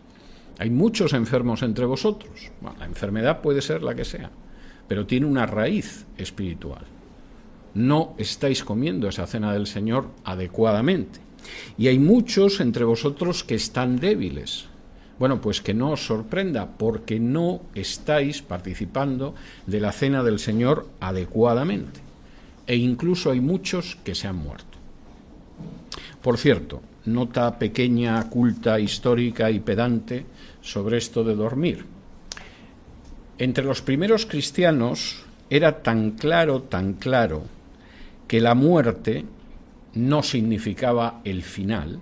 Hay muchos enfermos entre vosotros. Bueno, la enfermedad puede ser la que sea, pero tiene una raíz espiritual. No estáis comiendo esa cena del Señor adecuadamente. Y hay muchos entre vosotros que están débiles. Bueno, pues que no os sorprenda, porque no estáis participando de la cena del Señor adecuadamente. E incluso hay muchos que se han muerto. Por cierto, nota pequeña, culta, histórica y pedante sobre esto de dormir. Entre los primeros cristianos era tan claro, que la muerte no significaba el final,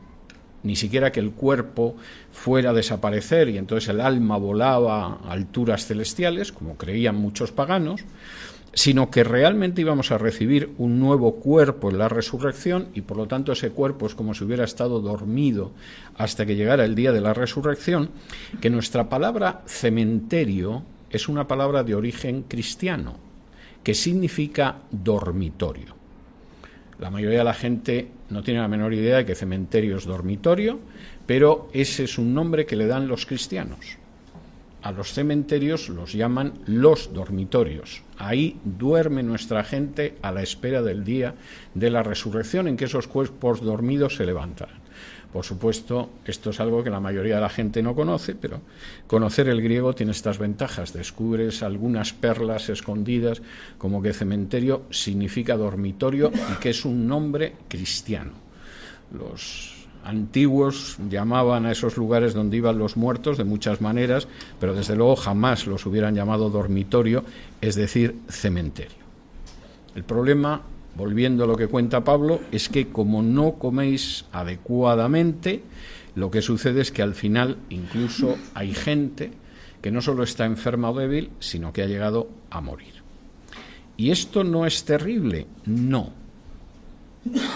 ni siquiera que el cuerpo fuera a desaparecer y entonces el alma volaba a alturas celestiales, como creían muchos paganos, sino que realmente íbamos a recibir un nuevo cuerpo en la resurrección y por lo tanto ese cuerpo es como si hubiera estado dormido hasta que llegara el día de la resurrección, que nuestra palabra cementerio es una palabra de origen cristiano, que significa dormitorio. La mayoría de la gente no tiene la menor idea de que cementerio es dormitorio, pero ese es un nombre que le dan los cristianos. A los cementerios los llaman los dormitorios. Ahí duerme nuestra gente a la espera del día de la resurrección, en que esos cuerpos dormidos se levantarán. Por supuesto, esto es algo que la mayoría de la gente no conoce, pero conocer el griego tiene estas ventajas. Descubres algunas perlas escondidas, como que cementerio significa dormitorio y que es un nombre cristiano. Los antiguos llamaban a esos lugares donde iban los muertos de muchas maneras, pero desde luego jamás los hubieran llamado dormitorio, es decir, cementerio. El problema, volviendo a lo que cuenta Pablo, es que como no coméis adecuadamente, lo que sucede es que al final incluso hay gente que no solo está enferma o débil, sino que ha llegado a morir. ¿Y esto no es terrible? No.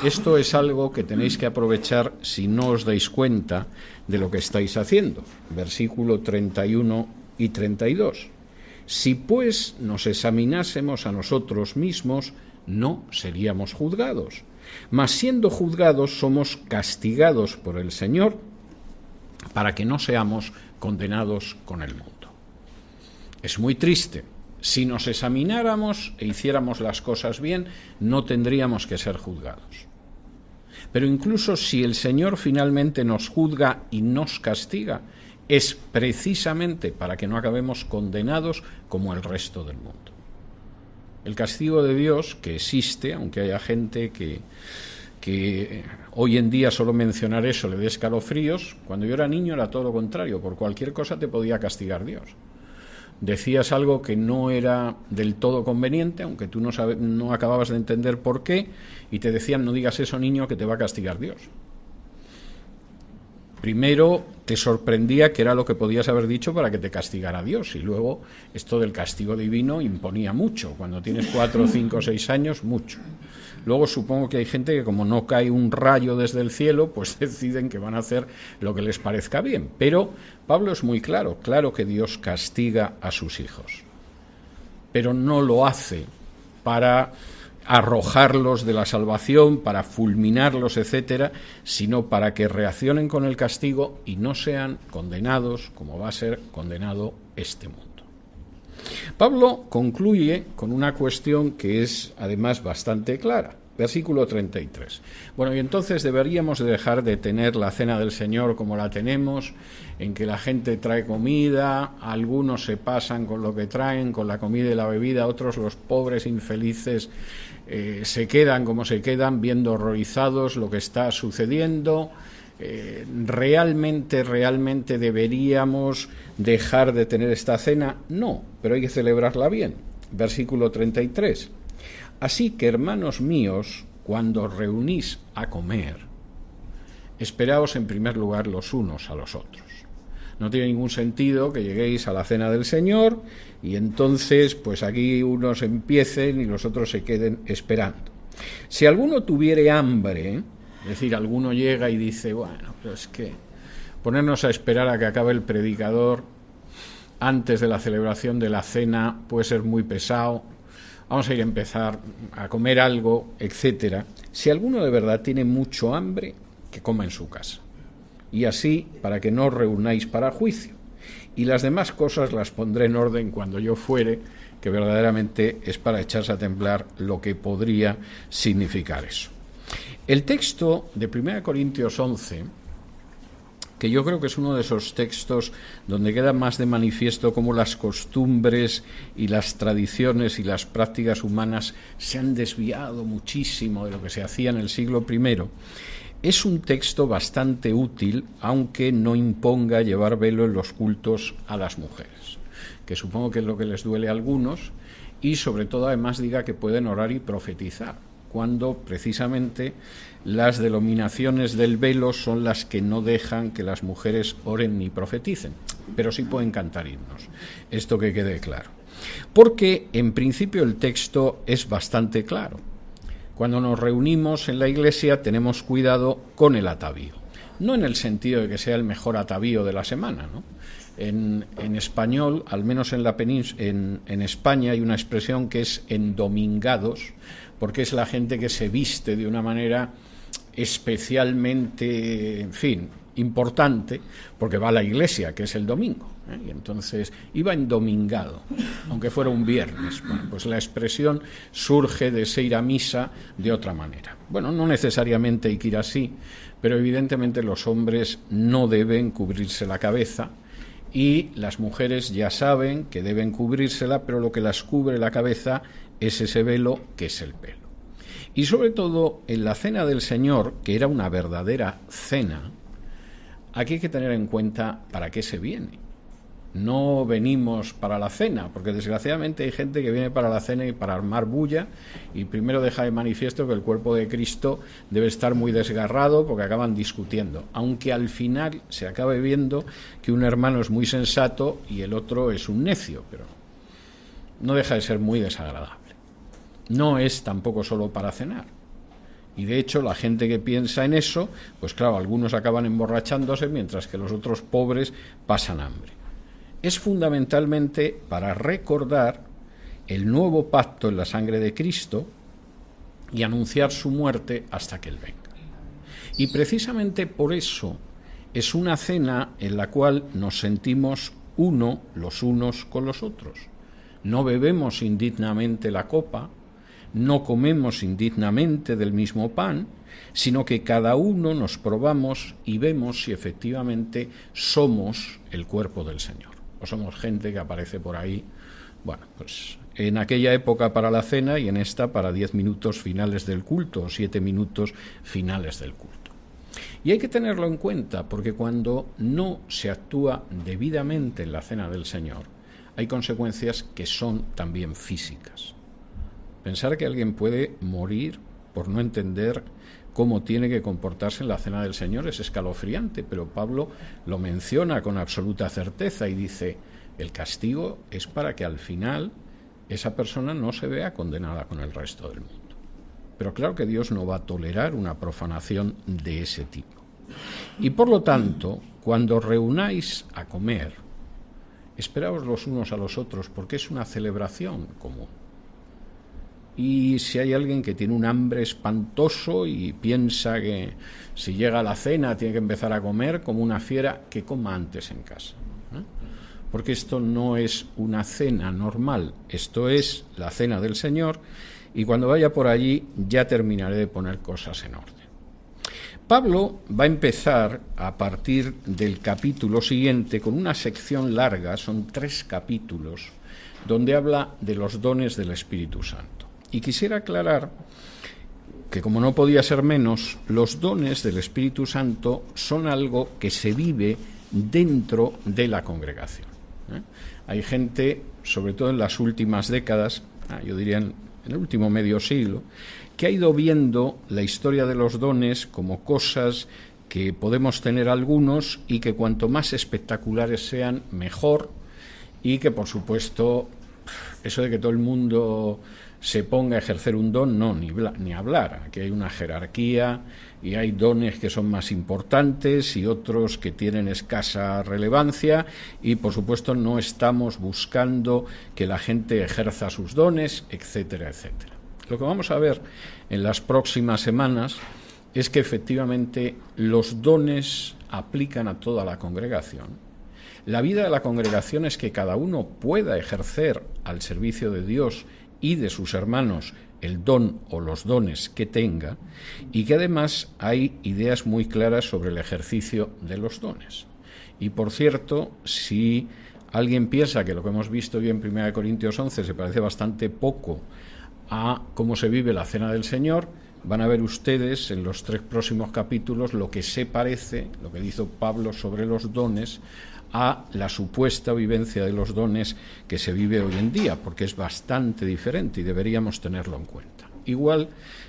Esto es algo que tenéis que aprovechar si no os dais cuenta de lo que estáis haciendo. Versículo 31 y 32. Si pues nos examinásemos a nosotros mismos, no seríamos juzgados. Mas siendo juzgados, somos castigados por el Señor para que no seamos condenados con el mundo. Es muy triste. Si nos examináramos e hiciéramos las cosas bien, no tendríamos que ser juzgados. Pero incluso si el Señor finalmente nos juzga y nos castiga, es precisamente para que no acabemos condenados como el resto del mundo. El castigo de Dios, que existe, aunque haya gente que hoy en día solo mencionar eso le dé escalofríos, cuando yo era niño era todo lo contrario, por cualquier cosa te podía castigar Dios. Decías algo que no era del todo conveniente, aunque tú no acababas de entender por qué, y te decían, no digas eso, niño, que te va a castigar Dios. Primero te sorprendía que era lo que podías haber dicho para que te castigara Dios, y luego esto del castigo divino imponía mucho. Cuando tienes 4, 5, 6 años, mucho. Luego supongo que hay gente que como no cae un rayo desde el cielo, pues deciden que van a hacer lo que les parezca bien. Pero Pablo es muy claro que Dios castiga a sus hijos. Pero no lo hace para arrojarlos de la salvación, para fulminarlos, etcétera, sino para que reaccionen con el castigo y no sean condenados como va a ser condenado este mundo. Pablo concluye con una cuestión que es además bastante clara. Versículo 33. Bueno, y entonces deberíamos dejar de tener la cena del Señor como la tenemos, en que la gente trae comida, algunos se pasan con lo que traen, con la comida y la bebida, otros, los pobres infelices, se quedan como se quedan, viendo horrorizados lo que está sucediendo. ¿Realmente deberíamos dejar de tener esta cena? No, pero hay que celebrarla bien. Versículo 33. Así que, hermanos míos, cuando reunís a comer, esperaos en primer lugar los unos a los otros. No tiene ningún sentido que lleguéis a la cena del Señor y entonces pues aquí unos empiecen y los otros se queden esperando. Si alguno tuviere hambre, es decir, alguno llega y dice, bueno, pero es que ponernos a esperar a que acabe el predicador antes de la celebración de la cena puede ser muy pesado, vamos a ir a empezar a comer algo, etcétera. Si alguno de verdad tiene mucho hambre, que coma en su casa. Y así, para que no os reunáis para juicio. Y las demás cosas las pondré en orden cuando yo fuere, que verdaderamente es para echarse a temblar lo que podría significar eso. El texto de 1 Corintios 11, que yo creo que es uno de esos textos donde queda más de manifiesto cómo las costumbres y las tradiciones y las prácticas humanas se han desviado muchísimo de lo que se hacía en el siglo I, es un texto bastante útil, aunque no imponga llevar velo en los cultos a las mujeres, que supongo que es lo que les duele a algunos, y sobre todo además diga que pueden orar y profetizar, cuando precisamente las denominaciones del velo son las que no dejan que las mujeres oren ni profeticen, pero sí pueden cantar himnos. Esto que quede claro. Porque en principio el texto es bastante claro. Cuando nos reunimos en la iglesia tenemos cuidado con el atavío. No en el sentido de que sea el mejor atavío de la semana, ¿no? En español, al menos en España, hay una expresión que es endomingados, porque es la gente que se viste de una manera especialmente, en fin, importante, porque va a la iglesia, que es el domingo, ¿eh? Y entonces iba endomingado, aunque fuera un viernes. Bueno, pues la expresión surge de ese ir a misa de otra manera. Bueno, no necesariamente hay que ir así, pero evidentemente los hombres no deben cubrirse la cabeza, y las mujeres ya saben que deben cubrírsela, pero lo que las cubre la cabeza es ese velo que es el pelo. Y sobre todo en la cena del Señor, que era una verdadera cena, aquí hay que tener en cuenta para qué se viene. No venimos para la cena, porque desgraciadamente hay gente que viene para la cena y para armar bulla, y primero deja de manifiesto que el cuerpo de Cristo debe estar muy desgarrado porque acaban discutiendo, aunque al final se acabe viendo que un hermano es muy sensato y el otro es un necio, pero no deja de ser muy desagradable. No es tampoco solo para cenar. Y de hecho la gente que piensa en eso, pues claro, algunos acaban emborrachándose mientras que los otros pobres pasan hambre. Es fundamentalmente para recordar el nuevo pacto en la sangre de Cristo y anunciar su muerte hasta que Él venga. Y precisamente por eso es una cena en la cual nos sentimos uno los unos con los otros. No bebemos indignamente la copa, no comemos indignamente del mismo pan, sino que cada uno nos probamos y vemos si efectivamente somos el cuerpo del Señor. O somos gente que aparece por ahí, bueno, pues en aquella época para la cena y en esta para 10 minutos finales del culto o 7 minutos finales del culto. Y hay que tenerlo en cuenta porque cuando no se actúa debidamente en la cena del Señor, hay consecuencias que son también físicas. Pensar que alguien puede morir por no entender cómo tiene que comportarse en la cena del Señor es escalofriante, pero Pablo lo menciona con absoluta certeza y dice, el castigo es para que al final esa persona no se vea condenada con el resto del mundo. Pero claro que Dios no va a tolerar una profanación de ese tipo. Y por lo tanto, cuando reunáis a comer, esperaos los unos a los otros, porque es una celebración común. Y si hay alguien que tiene un hambre espantoso y piensa que si llega a la cena tiene que empezar a comer como una fiera, que coma antes en casa, ¿eh? Porque esto no es una cena normal, esto es la cena del Señor, y cuando vaya por allí ya terminaré de poner cosas en orden. Pablo va a empezar a partir del capítulo siguiente con una sección larga, son 3 capítulos, donde habla de los dones del Espíritu Santo. Y quisiera aclarar que, como no podía ser menos, los dones del Espíritu Santo son algo que se vive dentro de la congregación, ¿eh? Hay gente, sobre todo en las últimas décadas, yo diría en el último medio siglo, que ha ido viendo la historia de los dones como cosas que podemos tener algunos y que cuanto más espectaculares sean, mejor, y que por supuesto eso de que todo el mundo se ponga a ejercer un don, no, ni hablar. Aquí hay una jerarquía y hay dones que son más importantes y otros que tienen escasa relevancia y, por supuesto, no estamos buscando que la gente ejerza sus dones, etcétera, etcétera. Lo que vamos a ver en las próximas semanas es que efectivamente los dones aplican a toda la congregación. La vida de la congregación es que cada uno pueda ejercer al servicio de Dios y de sus hermanos el don o los dones que tenga, y que además hay ideas muy claras sobre el ejercicio de los dones. Y por cierto, si alguien piensa que lo que hemos visto hoy en 1 Corintios 11 se parece bastante poco a cómo se vive la Cena del Señor, van a ver ustedes en los 3 próximos capítulos lo que se parece, lo que dice Pablo sobre los dones, a la supuesta vivencia de los dones que se vive hoy en día, porque es bastante diferente y deberíamos tenerlo en cuenta. Igual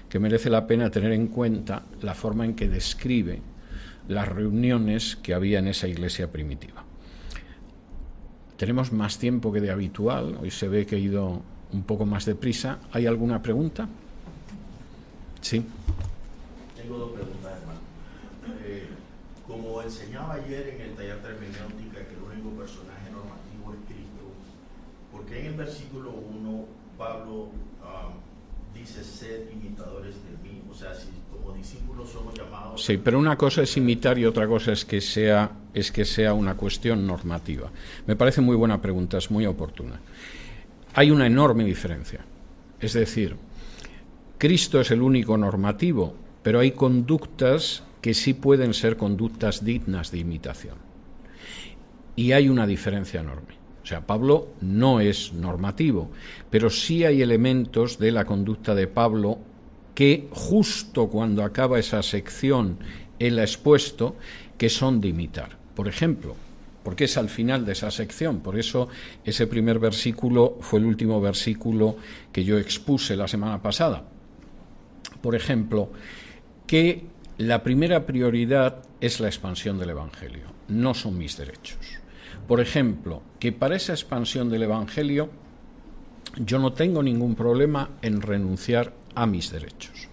que merece la pena tener en cuenta la forma en que describe las reuniones que había en esa iglesia primitiva. Tenemos más tiempo que de habitual, hoy se ve que he ido un poco más deprisa. ¿Hay alguna pregunta? Sí. Tengo 2 preguntas, hermano. Como enseñaba ayer en el taller de hermenéutica que el único personaje normativo es Cristo, ¿por qué en el versículo 1 Pablo dice sed imitadores de mí? O sea, si como discípulos somos llamados... Sí, pero una cosa es imitar y otra cosa es que sea una cuestión normativa. Me parece muy buena pregunta, es muy oportuna. Hay una enorme diferencia. Es decir, Cristo es el único normativo, pero hay conductas que sí pueden ser conductas dignas de imitación. Y hay una diferencia enorme. O sea, Pablo no es normativo, pero sí hay elementos de la conducta de Pablo que justo cuando acaba esa sección él ha expuesto que son de imitar. Por ejemplo, porque es al final de esa sección, por eso ese primer versículo fue el último versículo que yo expuse la semana pasada. Por ejemplo, que la primera prioridad es la expansión del Evangelio, no son mis derechos. Por ejemplo, que para esa expansión del Evangelio yo no tengo ningún problema en renunciar a mis derechos.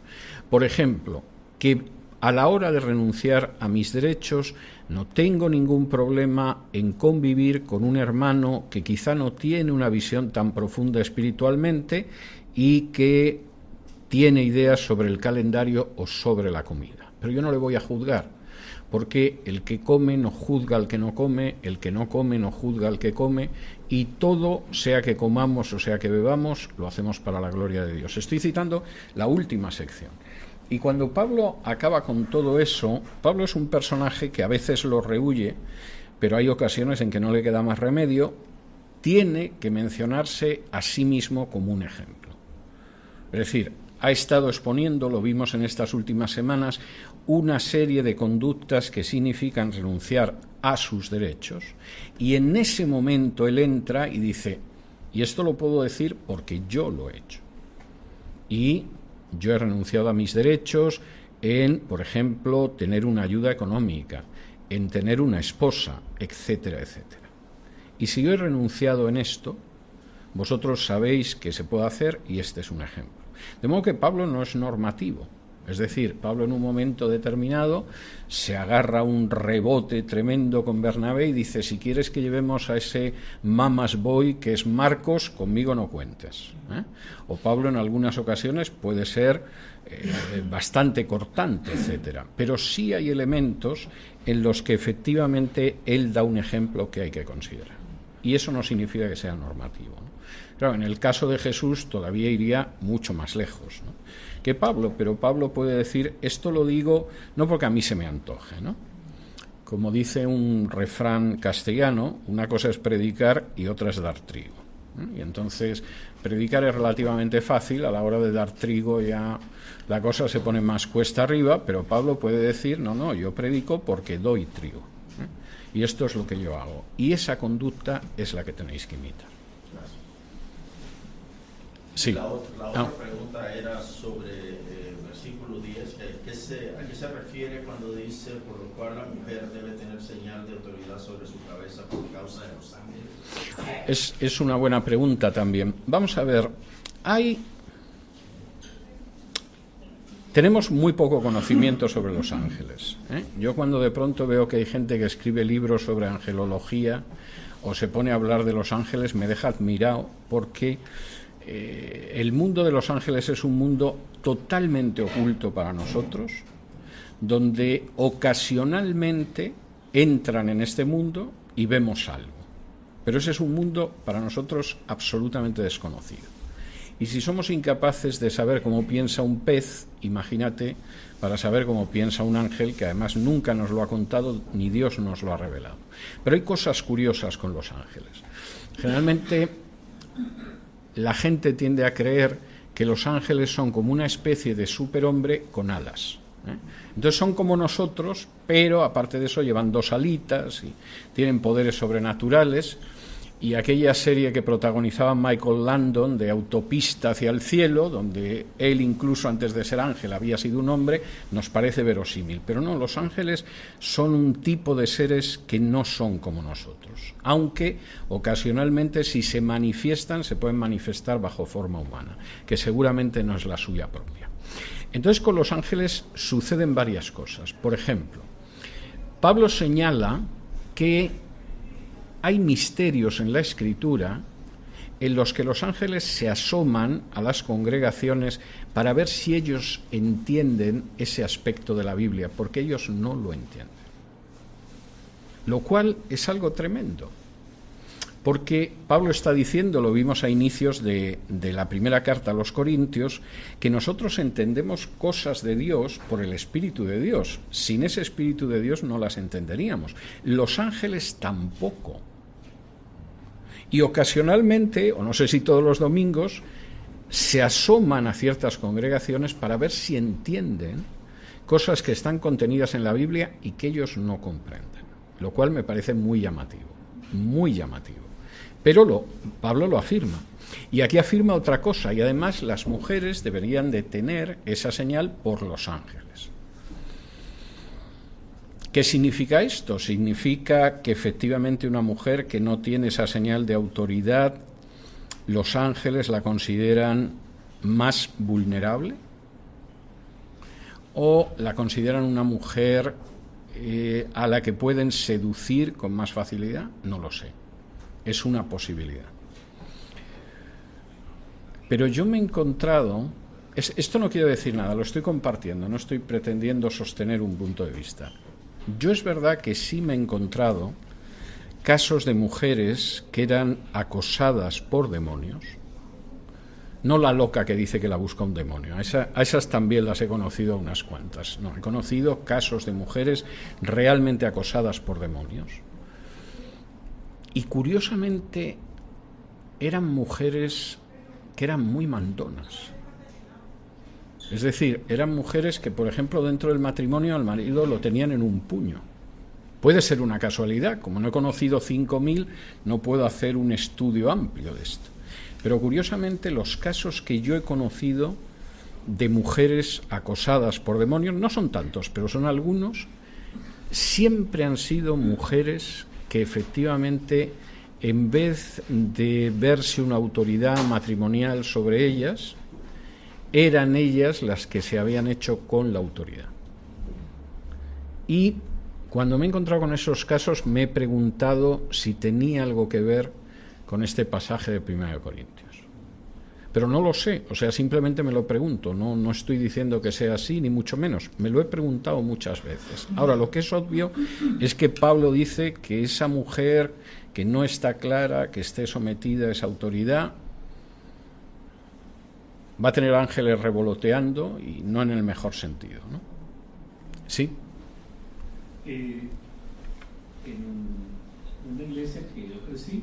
Por ejemplo, que a la hora de renunciar a mis derechos no tengo ningún problema en convivir con un hermano que quizá no tiene una visión tan profunda espiritualmente y que tiene ideas sobre el calendario o sobre la comida. Pero yo no le voy a juzgar, porque el que come no juzga al que no come, el que no come no juzga al que come, y todo, sea que comamos o sea que bebamos, lo hacemos para la gloria de Dios. Estoy citando la última sección. Y cuando Pablo acaba con todo eso, Pablo es un personaje que a veces lo rehúye, pero hay ocasiones en que no le queda más remedio, tiene que mencionarse a sí mismo como un ejemplo. Es decir, ha estado exponiendo, lo vimos en estas últimas semanas, una serie de conductas que significan renunciar a sus derechos, y en ese momento él entra y dice, y esto lo puedo decir porque yo lo he hecho, y yo he renunciado a mis derechos en, por ejemplo, tener una ayuda económica, en tener una esposa, etcétera, etcétera. Y si yo he renunciado en esto, vosotros sabéis que se puede hacer, y este es un ejemplo. De modo que Pablo no es normativo. Es decir, Pablo en un momento determinado se agarra un rebote tremendo con Bernabé y dice, si quieres que llevemos a ese mama's boy que es Marcos, conmigo no cuentes. O Pablo en algunas ocasiones puede ser bastante cortante, etcétera. Pero sí hay elementos en los que efectivamente él da un ejemplo que hay que considerar. Y eso no significa que sea normativo, ¿no? Claro, en el caso de Jesús todavía iría mucho más lejos, ¿no?, que Pablo, pero Pablo puede decir, esto lo digo no porque a mí se me antoje, ¿no? Como dice un refrán castellano, una cosa es predicar y otra es dar trigo, ¿no? Y entonces predicar es relativamente fácil, a la hora de dar trigo ya la cosa se pone más cuesta arriba, pero Pablo puede decir, no, yo predico porque doy trigo, ¿eh? Y esto es lo que yo hago. Y esa conducta es la que tenéis que imitar. Sí. La otra pregunta era sobre el versículo 10. ¿A qué se refiere cuando dice, por lo cual la mujer debe tener señal de autoridad sobre su cabeza por causa de los ángeles? Es una buena pregunta también. Vamos a ver, hay Tenemos muy poco conocimiento sobre los ángeles, ¿eh? Yo cuando de pronto veo que hay gente que escribe libros sobre angelología o se pone a hablar de los ángeles, me deja admirado, porque el mundo de los ángeles es un mundo totalmente oculto para nosotros, donde ocasionalmente entran en este mundo y vemos algo. Pero ese es un mundo para nosotros absolutamente desconocido. Y si somos incapaces de saber cómo piensa un pez, imagínate para saber cómo piensa un ángel, que además nunca nos lo ha contado ni Dios nos lo ha revelado. Pero hay cosas curiosas con los ángeles. Generalmente la gente tiende a creer que los ángeles son como una especie de superhombre con alas, ¿eh? Entonces son como nosotros, pero aparte de eso llevan 2 alitas y tienen poderes sobrenaturales. Y aquella serie que protagonizaba Michael Landon, de Autopista hacia el cielo, donde él incluso antes de ser ángel había sido un hombre, nos parece verosímil. Pero no, los ángeles son un tipo de seres que no son como nosotros, aunque ocasionalmente si se manifiestan, se pueden manifestar bajo forma humana, que seguramente no es la suya propia. Entonces con los ángeles suceden varias cosas. Por ejemplo, Pablo señala que hay misterios en la Escritura en los que los ángeles se asoman a las congregaciones para ver si ellos entienden ese aspecto de la Biblia, porque ellos no lo entienden. Lo cual es algo tremendo, porque Pablo está diciendo, lo vimos a inicios de la primera carta a los Corintios, que nosotros entendemos cosas de Dios por el Espíritu de Dios. Sin ese Espíritu de Dios no las entenderíamos. Los ángeles tampoco. Y ocasionalmente, o no sé si todos los domingos, se asoman a ciertas congregaciones para ver si entienden cosas que están contenidas en la Biblia y que ellos no comprenden, lo cual me parece muy llamativo, muy llamativo. Pero Pablo lo afirma. Y aquí afirma otra cosa, y además las mujeres deberían de tener esa señal por los ángeles. ¿Qué significa esto? Significa que efectivamente una mujer que no tiene esa señal de autoridad, los ángeles la consideran más vulnerable, o la consideran una mujer a la que pueden seducir con más facilidad. No lo sé, es una posibilidad. Pero yo me he encontrado, esto no quiero decir nada, lo estoy compartiendo, no estoy pretendiendo sostener un punto de vista. Yo es verdad que sí me he encontrado casos de mujeres que eran acosadas por demonios, no la loca que dice que la busca un demonio, a esas también las he conocido a unas cuantas, no, he conocido casos de mujeres realmente acosadas por demonios, y curiosamente eran mujeres que eran muy mandonas. Es decir, eran mujeres que, por ejemplo, dentro del matrimonio al marido lo tenían en un puño. Puede ser una casualidad, como no he conocido 5.000, no puedo hacer un estudio amplio de esto. Pero curiosamente los casos que yo he conocido de mujeres acosadas por demonios, no son tantos, pero son algunos, siempre han sido mujeres que efectivamente, en vez de verse una autoridad matrimonial sobre ellas, eran ellas las que se habían hecho con la autoridad. Y cuando me he encontrado con esos casos me he preguntado si tenía algo que ver con este pasaje de 1 Corintios. Pero no lo sé, o sea, simplemente me lo pregunto, no estoy diciendo que sea así, ni mucho menos, me lo he preguntado muchas veces. Ahora, lo que es obvio es que Pablo dice que esa mujer que no está clara, que esté sometida a esa autoridad, va a tener ángeles revoloteando y no en el mejor sentido, ¿no? Sí. En una iglesia que yo crecí,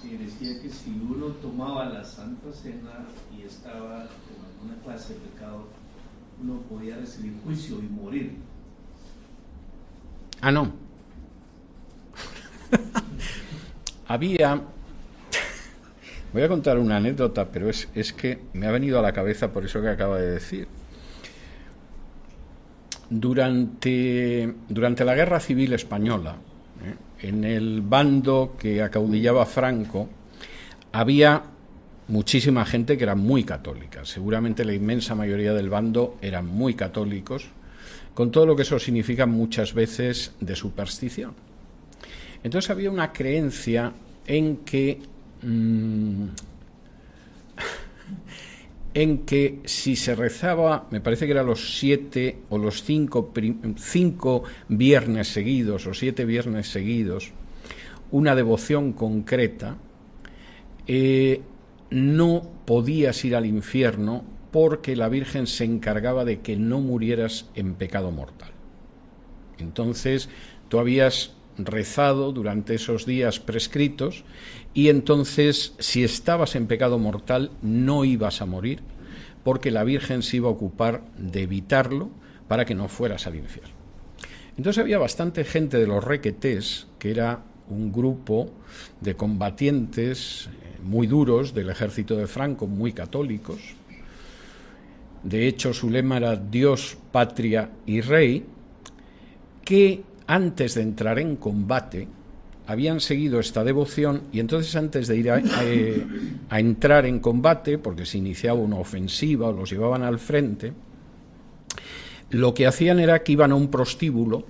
decía que si uno tomaba la Santa Cena y estaba en alguna clase de pecado, uno podía recibir juicio y morir. Ah, no. Había... Voy a contar una anécdota, pero es que me ha venido a la cabeza por eso que acaba de decir. Durante la Guerra Civil Española, en el bando que acaudillaba Franco, había muchísima gente que era muy católica. Seguramente la inmensa mayoría del bando eran muy católicos, con todo lo que eso significa muchas veces de superstición. Entonces había una creencia en que si se rezaba, me parece que eran los 7 o los 5 viernes seguidos o 7 viernes seguidos, una devoción concreta, no podías ir al infierno porque la Virgen se encargaba de que no murieras en pecado mortal. Entonces, tú habías rezado durante esos días prescritos y entonces, si estabas en pecado mortal, no ibas a morir porque la Virgen se iba a ocupar de evitarlo para que no fueras al infierno. Entonces había bastante gente de los requetés, que era un grupo de combatientes muy duros del ejército de Franco, muy católicos. De hecho, su lema era Dios, patria y rey, que antes de entrar en combate habían seguido esta devoción y entonces antes de ir a entrar en combate, porque se iniciaba una ofensiva o los llevaban al frente, lo que hacían era que iban a un prostíbulo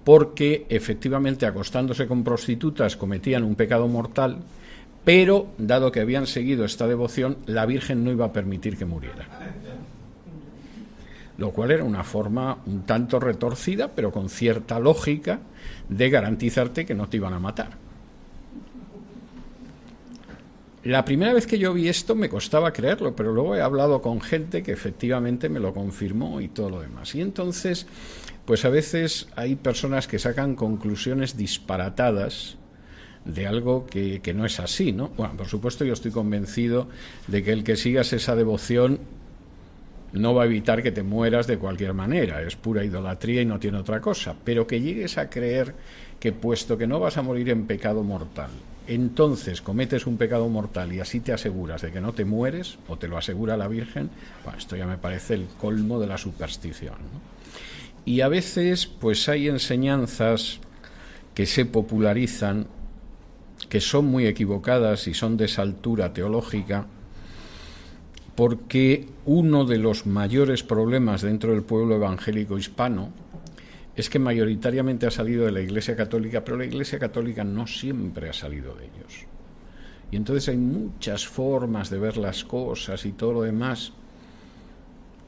porque efectivamente acostándose con prostitutas cometían un pecado mortal, pero dado que habían seguido esta devoción, la Virgen no iba a permitir que murieran. Lo cual era una forma un tanto retorcida, pero con cierta lógica, de garantizarte que no te iban a matar. La primera vez que yo vi esto me costaba creerlo, pero luego he hablado con gente que efectivamente me lo confirmó y todo lo demás. Y entonces, pues a veces hay personas que sacan conclusiones disparatadas de algo que no es así, ¿no? Bueno, por supuesto yo estoy convencido de que el que sigas esa devoción no va a evitar que te mueras de cualquier manera, es pura idolatría y no tiene otra cosa, pero que llegues a creer que puesto que no vas a morir en pecado mortal, entonces cometes un pecado mortal y así te aseguras de que no te mueres, o te lo asegura la Virgen, bueno, esto ya me parece el colmo de la superstición, ¿no? Y a veces pues hay enseñanzas que se popularizan, que son muy equivocadas y son de esa altura teológica, porque uno de los mayores problemas dentro del pueblo evangélico hispano es que mayoritariamente ha salido de la Iglesia Católica, pero la Iglesia Católica no siempre ha salido de ellos. Y entonces hay muchas formas de ver las cosas y todo lo demás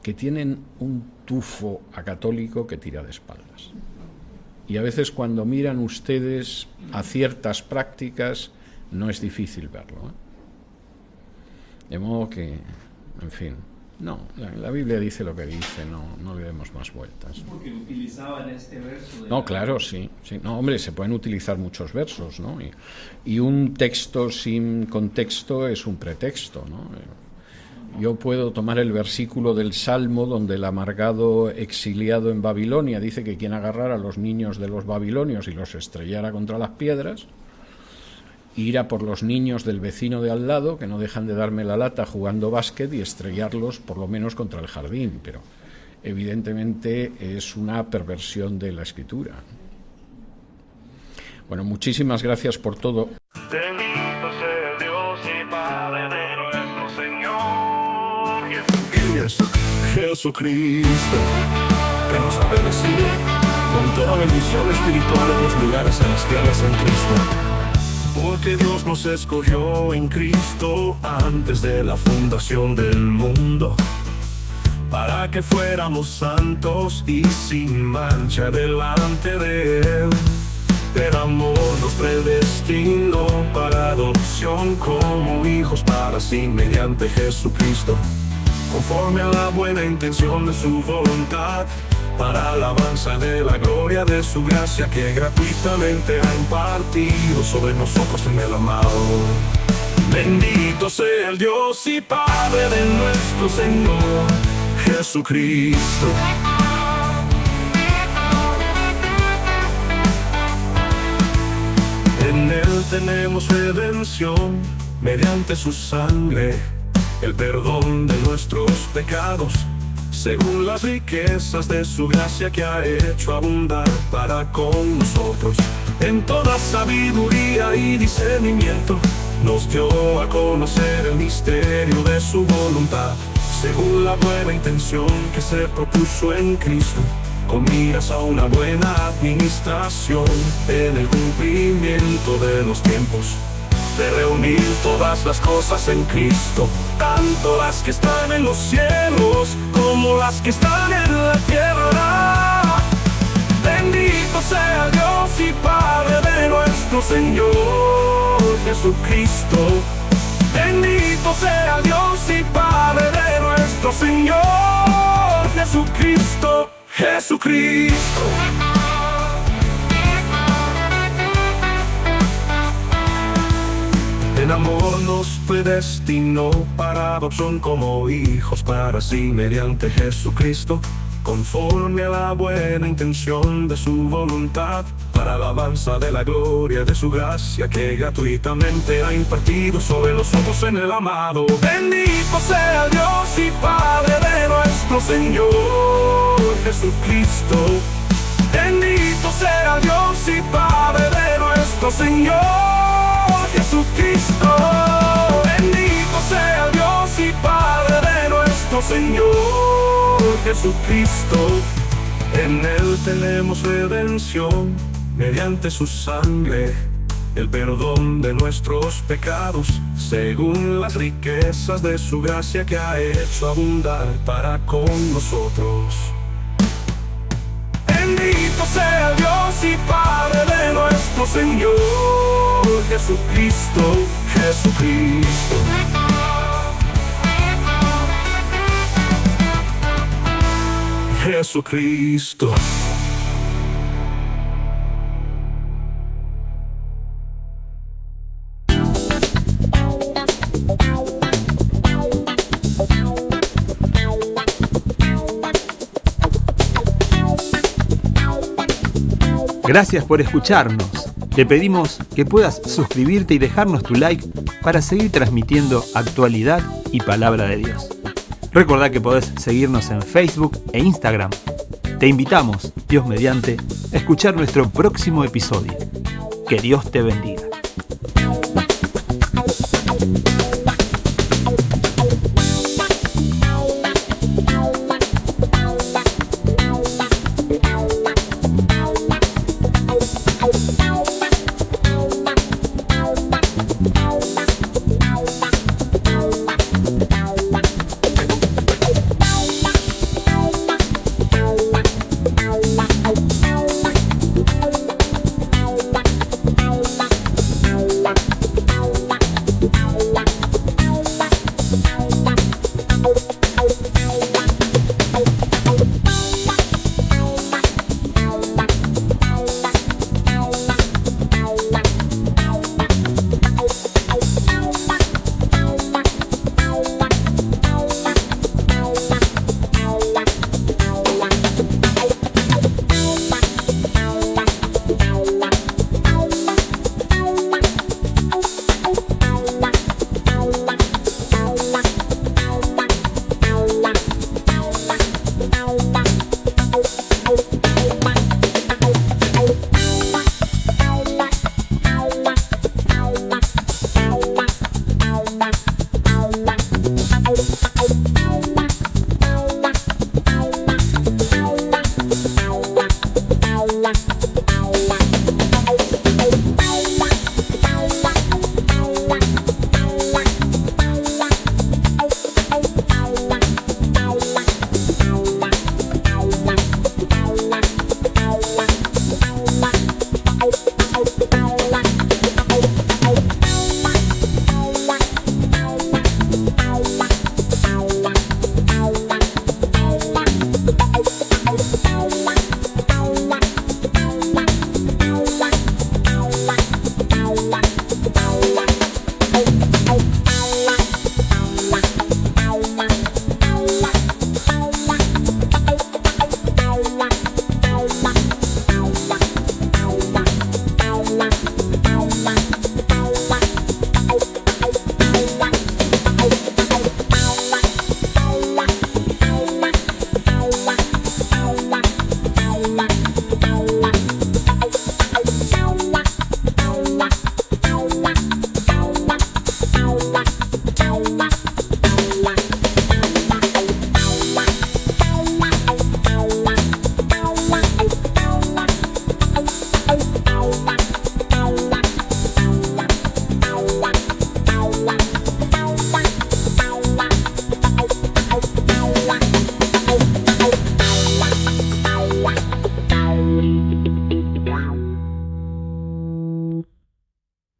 que tienen un tufo acatólico que tira de espaldas. Y a veces cuando miran ustedes a ciertas prácticas no es difícil verlo, ¿eh? De modo que, en fin, no, la Biblia dice lo que dice, no le demos más vueltas. Porque utilizaban este verso. No, claro, sí. No, hombre, se pueden utilizar muchos versos, ¿no? Y un texto sin contexto es un pretexto, ¿no? Yo puedo tomar el versículo del Salmo donde el amargado exiliado en Babilonia dice que quien agarrara a los niños de los babilonios y los estrellara contra las piedras, ir a por los niños del vecino de al lado, que no dejan de darme la lata jugando básquet, y estrellarlos por lo menos contra el jardín, pero evidentemente es una perversión de la Escritura. Bueno, muchísimas gracias por todo. Bendito sea Dios y Padre de nuestro Señor Jesucristo, que nos ha bendecido con toda bendición espiritual en los lugares celestiales en Cristo. Porque Dios nos escogió en Cristo antes de la fundación del mundo, para que fuéramos santos y sin mancha delante de Él. El amor nos predestinó para adopción como hijos para sí mediante Jesucristo, conforme a la buena intención de su voluntad, para alabanza de la gloria de su gracia que gratuitamente ha impartido sobre nosotros en el amado. Bendito sea el Dios y Padre de nuestro Señor Jesucristo. En Él tenemos redención mediante su sangre, el perdón de nuestros pecados, según las riquezas de su gracia que ha hecho abundar para con nosotros en toda sabiduría y discernimiento, nos dio a conocer el misterio de su voluntad, según la buena intención que se propuso en Cristo, con miras a una buena administración, en el cumplimiento de los tiempos, de reunir todas las cosas en Cristo, tanto las que están en los cielos como las que están en la tierra. Bendito sea Dios y Padre de nuestro Señor Jesucristo. Bendito sea Dios y Padre de nuestro Señor Jesucristo. Jesucristo. En amor nos predestinó para adopción como hijos para sí mediante Jesucristo, conforme a la buena intención de su voluntad, para alabanza de la gloria de su gracia que gratuitamente ha impartido sobre nosotros en el amado. Bendito sea Dios y Padre de nuestro Señor Jesucristo. Bendito sea Dios y Padre de nuestro Señor Jesucristo. Bendito sea Dios y Padre de nuestro Señor Jesucristo. En Él tenemos redención mediante su sangre, el perdón de nuestros pecados, según las riquezas de su gracia que ha hecho abundar para con nosotros. Bendito sea Dios y Padre de nuestro Señor Jesucristo. Jesucristo. Jesucristo. Gracias por escucharnos. Te pedimos que puedas suscribirte y dejarnos tu like para seguir transmitiendo actualidad y palabra de Dios. Recordá que podés seguirnos en Facebook e Instagram. Te invitamos, Dios mediante, a escuchar nuestro próximo episodio. Que Dios te bendiga.